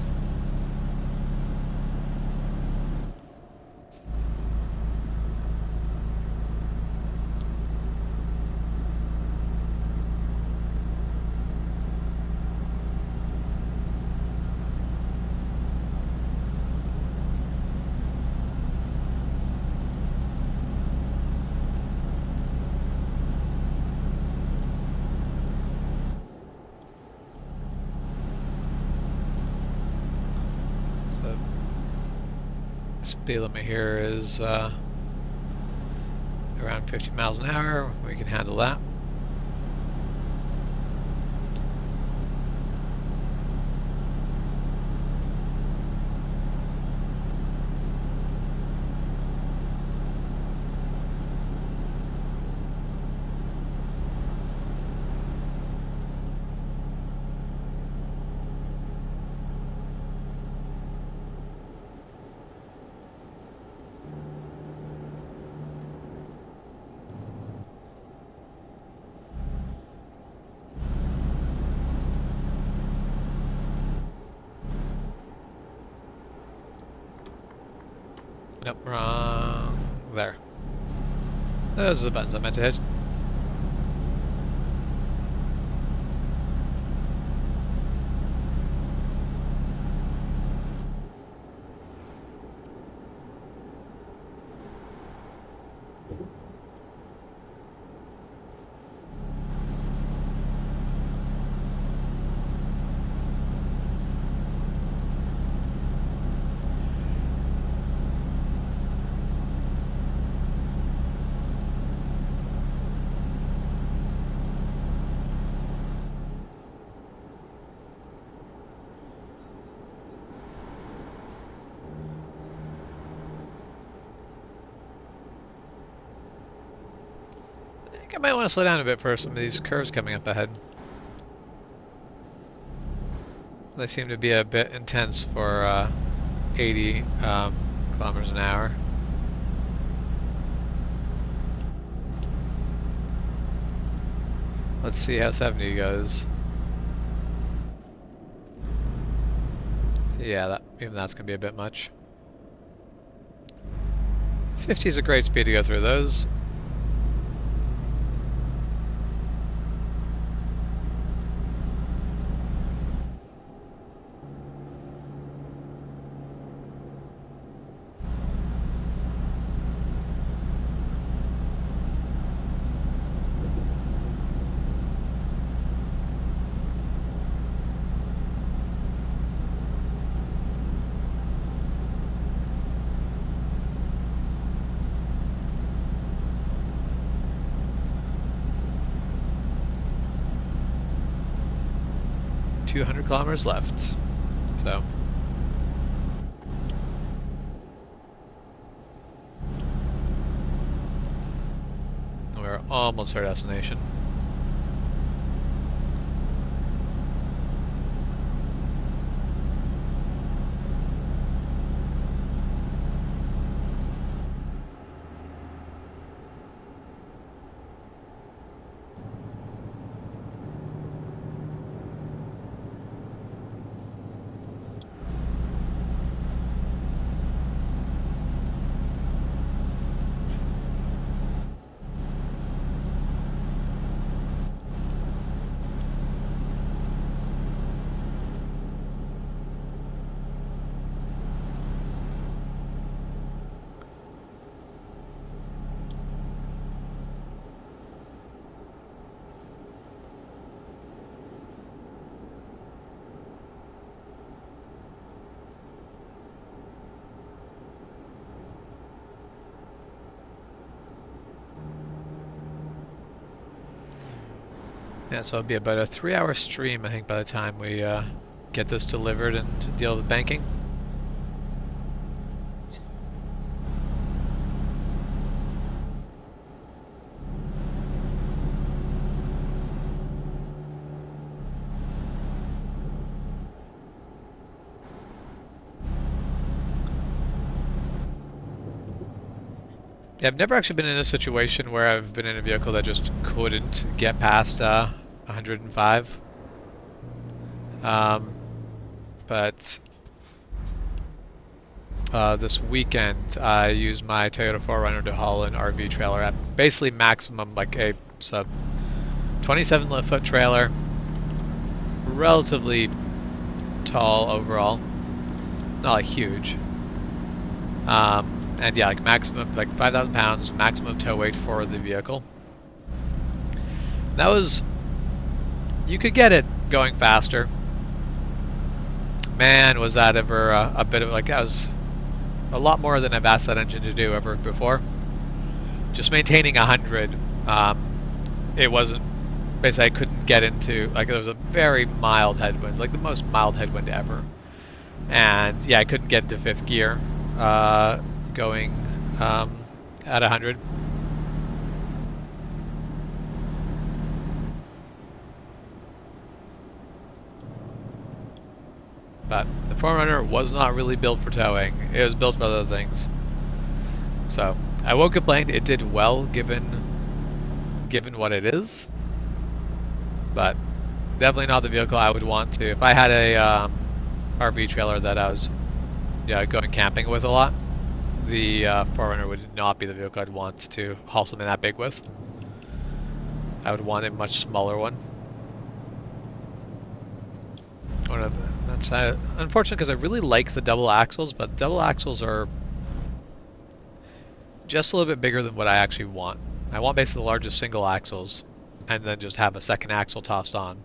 Speed limit here is around 50 miles an hour. We can handle that. Nope, wrong. There. Those are the buttons I meant to hit. I might want to slow down a bit for some of these curves coming up ahead. They seem to be a bit intense for 80 kilometers an hour. Let's see how 70 goes. Yeah, even that's going to be a bit much. 50 is a great speed to go through those. .200 kilometers left. So we're almost our destination. Yeah, so it'll be about a 3-hour stream, I think, by the time we get this delivered and deal with banking. Yeah, I've never actually been in a situation where I've been in a vehicle that just couldn't get past 105. But this weekend I used my Toyota 4Runner to haul an RV trailer at basically maximum, like a sub 27-foot trailer, relatively tall overall, not like huge. And yeah, like maximum, like 5,000 pounds, maximum tow weight for the vehicle. That was, you could get it going faster. Man, was that ever a bit of, like, that was a lot more than I've asked that engine to do ever before. Just maintaining 100, it wasn't, basically I couldn't get into, like, there was a very mild headwind, like the most mild headwind ever. And yeah, I couldn't get into fifth gear going at 100. But the 4Runner was not really built for towing. It was built for other things. So I won't complain. It did well given what it is. But definitely not the vehicle I would want to. If I had a RV trailer that I was going camping with a lot, the 4Runner would not be the vehicle I'd want to haul something that big with. I would want a much smaller one. That's unfortunate because I really like the double axles, but double axles are just a little bit bigger than what I actually want. I want basically the largest single axles and then just have a second axle tossed on.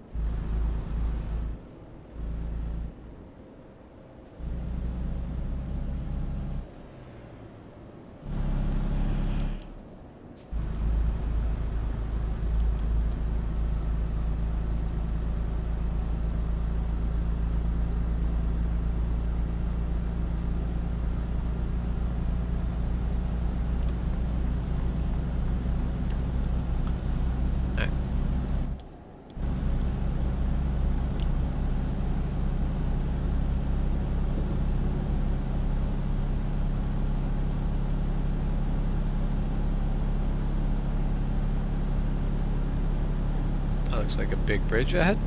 That looks like a big bridge ahead.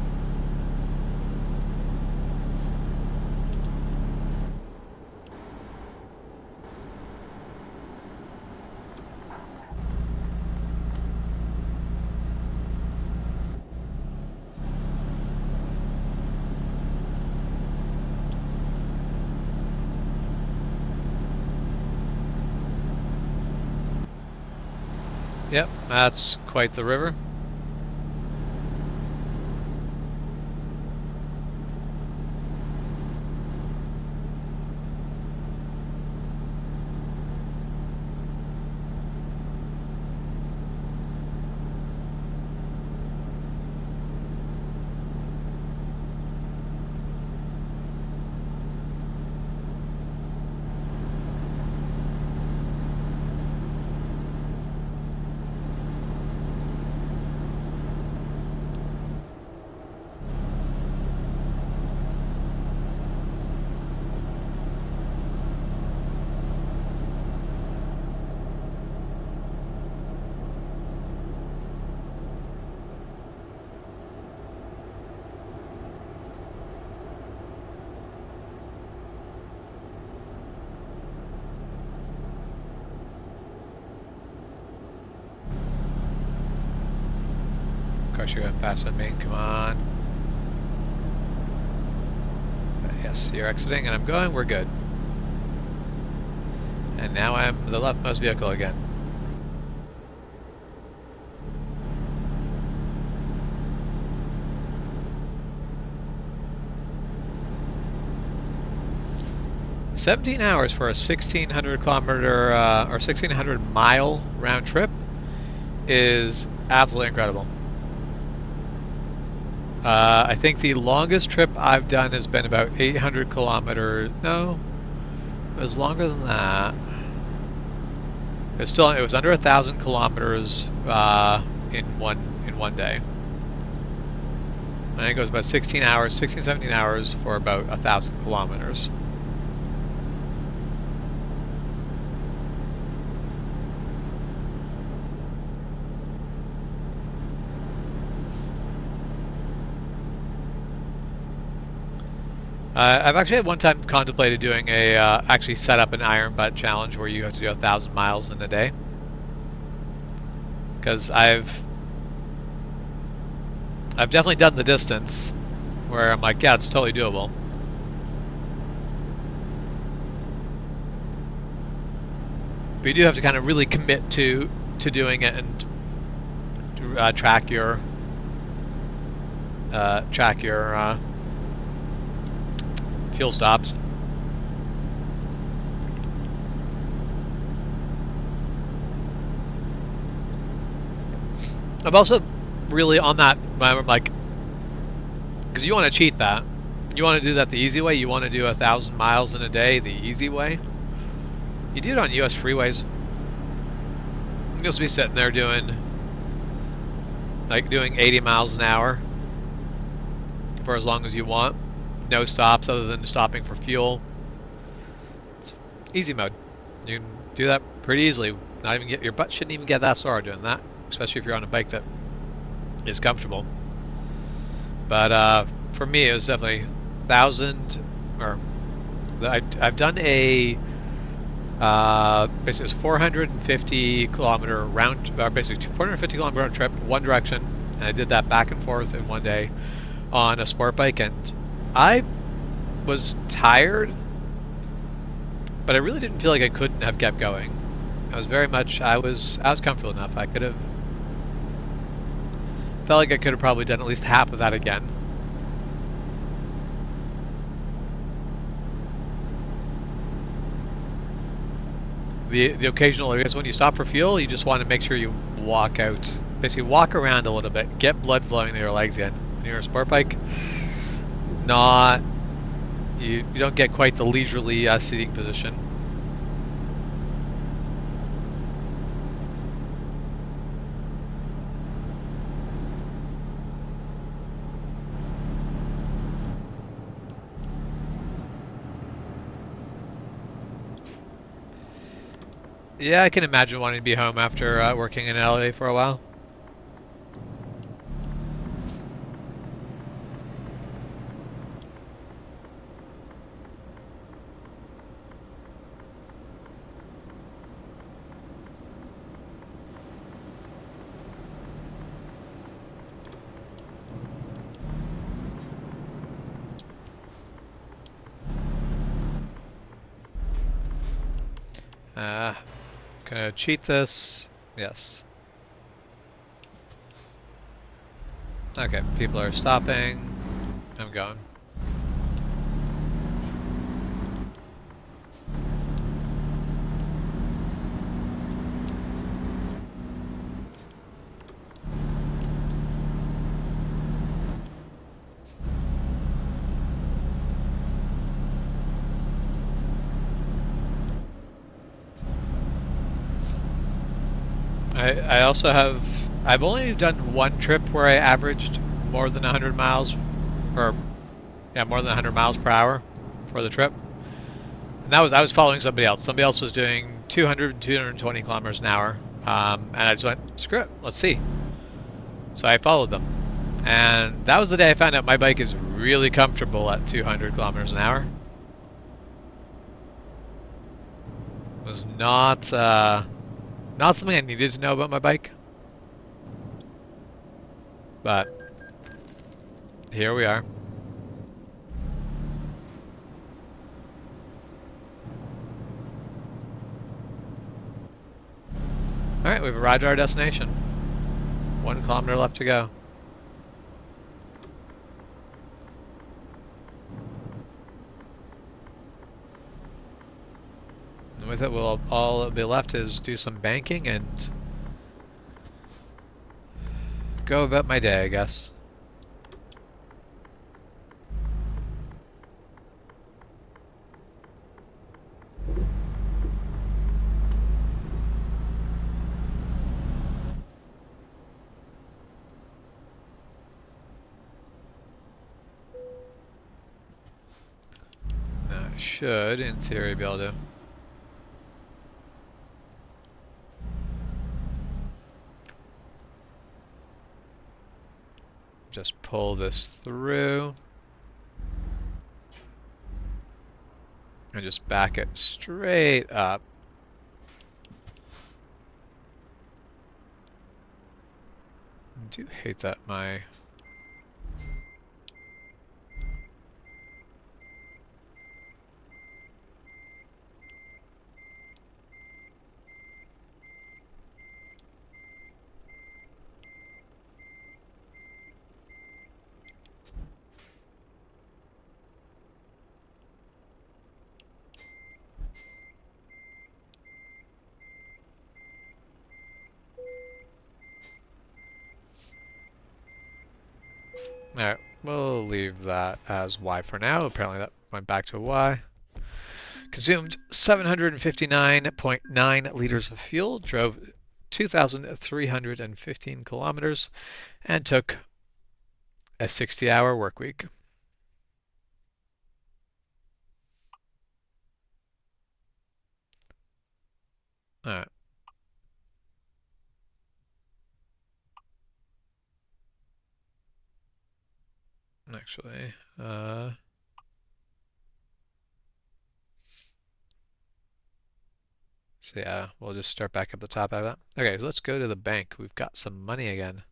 Yep, that's quite the river. Of course you're going faster than me, come on. Yes, you're exiting and I'm going, we're good. And now I'm the leftmost vehicle again. $17 hours for a 1,600 kilometer or 1,600 mile round trip is absolutely incredible. I think the longest trip I've done has been about 800 kilometers. No, it was longer than that. It was under 1,000 kilometers in one day. I think it was about 16 hours, 16, 17 hours for about 1,000 kilometers. I've actually at one time contemplated doing actually set up an Iron Butt challenge where you have to do 1,000 miles in a day. Because I've definitely done the distance where I'm like, yeah, it's totally doable. But you do have to kind of really commit to doing it and track your fuel stops. I'm also really on that. I'm like, because you want to cheat that. You want to do that the easy way. You want to do 1,000 miles in a day the easy way. You do it on U.S. freeways. You'll just be sitting there doing 80 miles an hour for as long as you want. No stops other than stopping for fuel. It's easy mode. You can do that pretty easily. Not even your butt shouldn't even get that sore doing that, especially if you're on a bike that is comfortable. But for me, it was definitely 1,000. Or I've done a basically it's 450 kilometer round, basically 450 kilometer round trip, one direction, and I did that back and forth in one day on a sport bike, and I was tired, but I really didn't feel like I couldn't have kept going. I was comfortable enough. I could have felt like I could have probably done at least half of that again. The occasional, I guess, when you stop for fuel, you just want to make sure you walk out, basically walk around a little bit, get blood flowing to your legs again. When you're on a sport bike, you don't get quite the leisurely seating position. Yeah, I can imagine wanting to be home after working in LA for a while. Gonna cheat this. Yes. Okay, people are stopping. I'm going. I also I've only done one trip where I averaged more than 100 miles, or yeah, more than 100 miles per hour for the trip. And I was following somebody else. Somebody else was doing 200 and 220 kilometers an hour. And I just went, screw it, let's see. So I followed them. And that was the day I found out my bike is really comfortable at 200 kilometers an hour. It was not something I needed to know about my bike. But here we are. Alright, we've arrived at our destination. 1 kilometer left to go. And with it, all that'll be left is do some banking and go about my day, I guess. should, in theory, be able to just pull this through and just back it straight up. I do hate that my... Alright, we'll leave that as Y for now. Apparently that went back to Y. Consumed 759.9 liters of fuel, drove 2,315 kilometers, and took a 60-hour work week. Alright. Actually, so yeah, we'll just start back up the top out of that. Okay, so let's go to the bank. We've got some money again.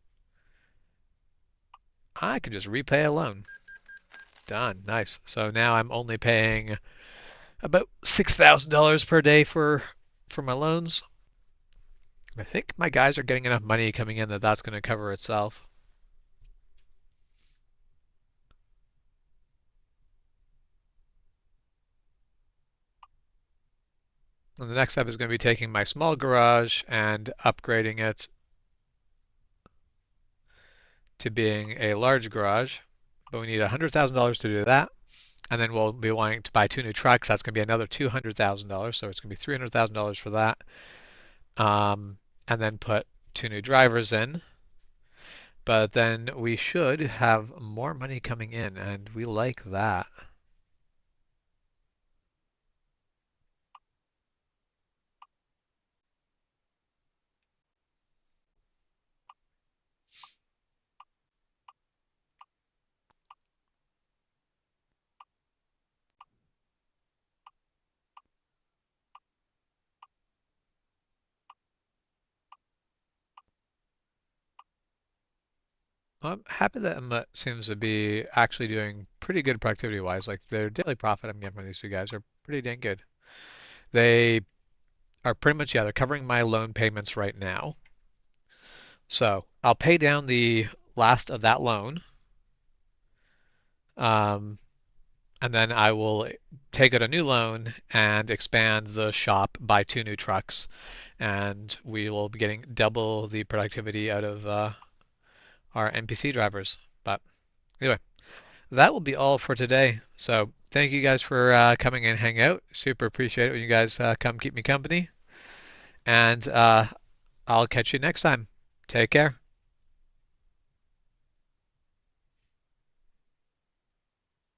I can just repay a loan. Done. Nice. So now I'm only paying about $6,000 per day for my loans. I think my guys are getting enough money coming in that that's going to cover itself. And the next step is going to be taking my small garage and upgrading it to being a large garage. But we need $100,000 to do that. And then we'll be wanting to buy 2 new trucks. That's going to be another $200,000. So it's going to be $300,000 for that. And then put 2 new drivers in. But then we should have more money coming in, and we like that. I'm happy that Emmet seems to be actually doing pretty good productivity-wise. Like their daily profit I'm getting from these two guys are pretty dang good. They are pretty much, yeah, they're covering my loan payments right now. So I'll pay down the last of that loan, um, and then I will take out a new loan and expand the shop, buy 2 new trucks, and we will be getting double the productivity out of our NPC drivers. But anyway, that will be all for today. So thank you guys for coming and hang out. Super appreciate it when you guys come keep me company. And I'll catch you next time. Take care.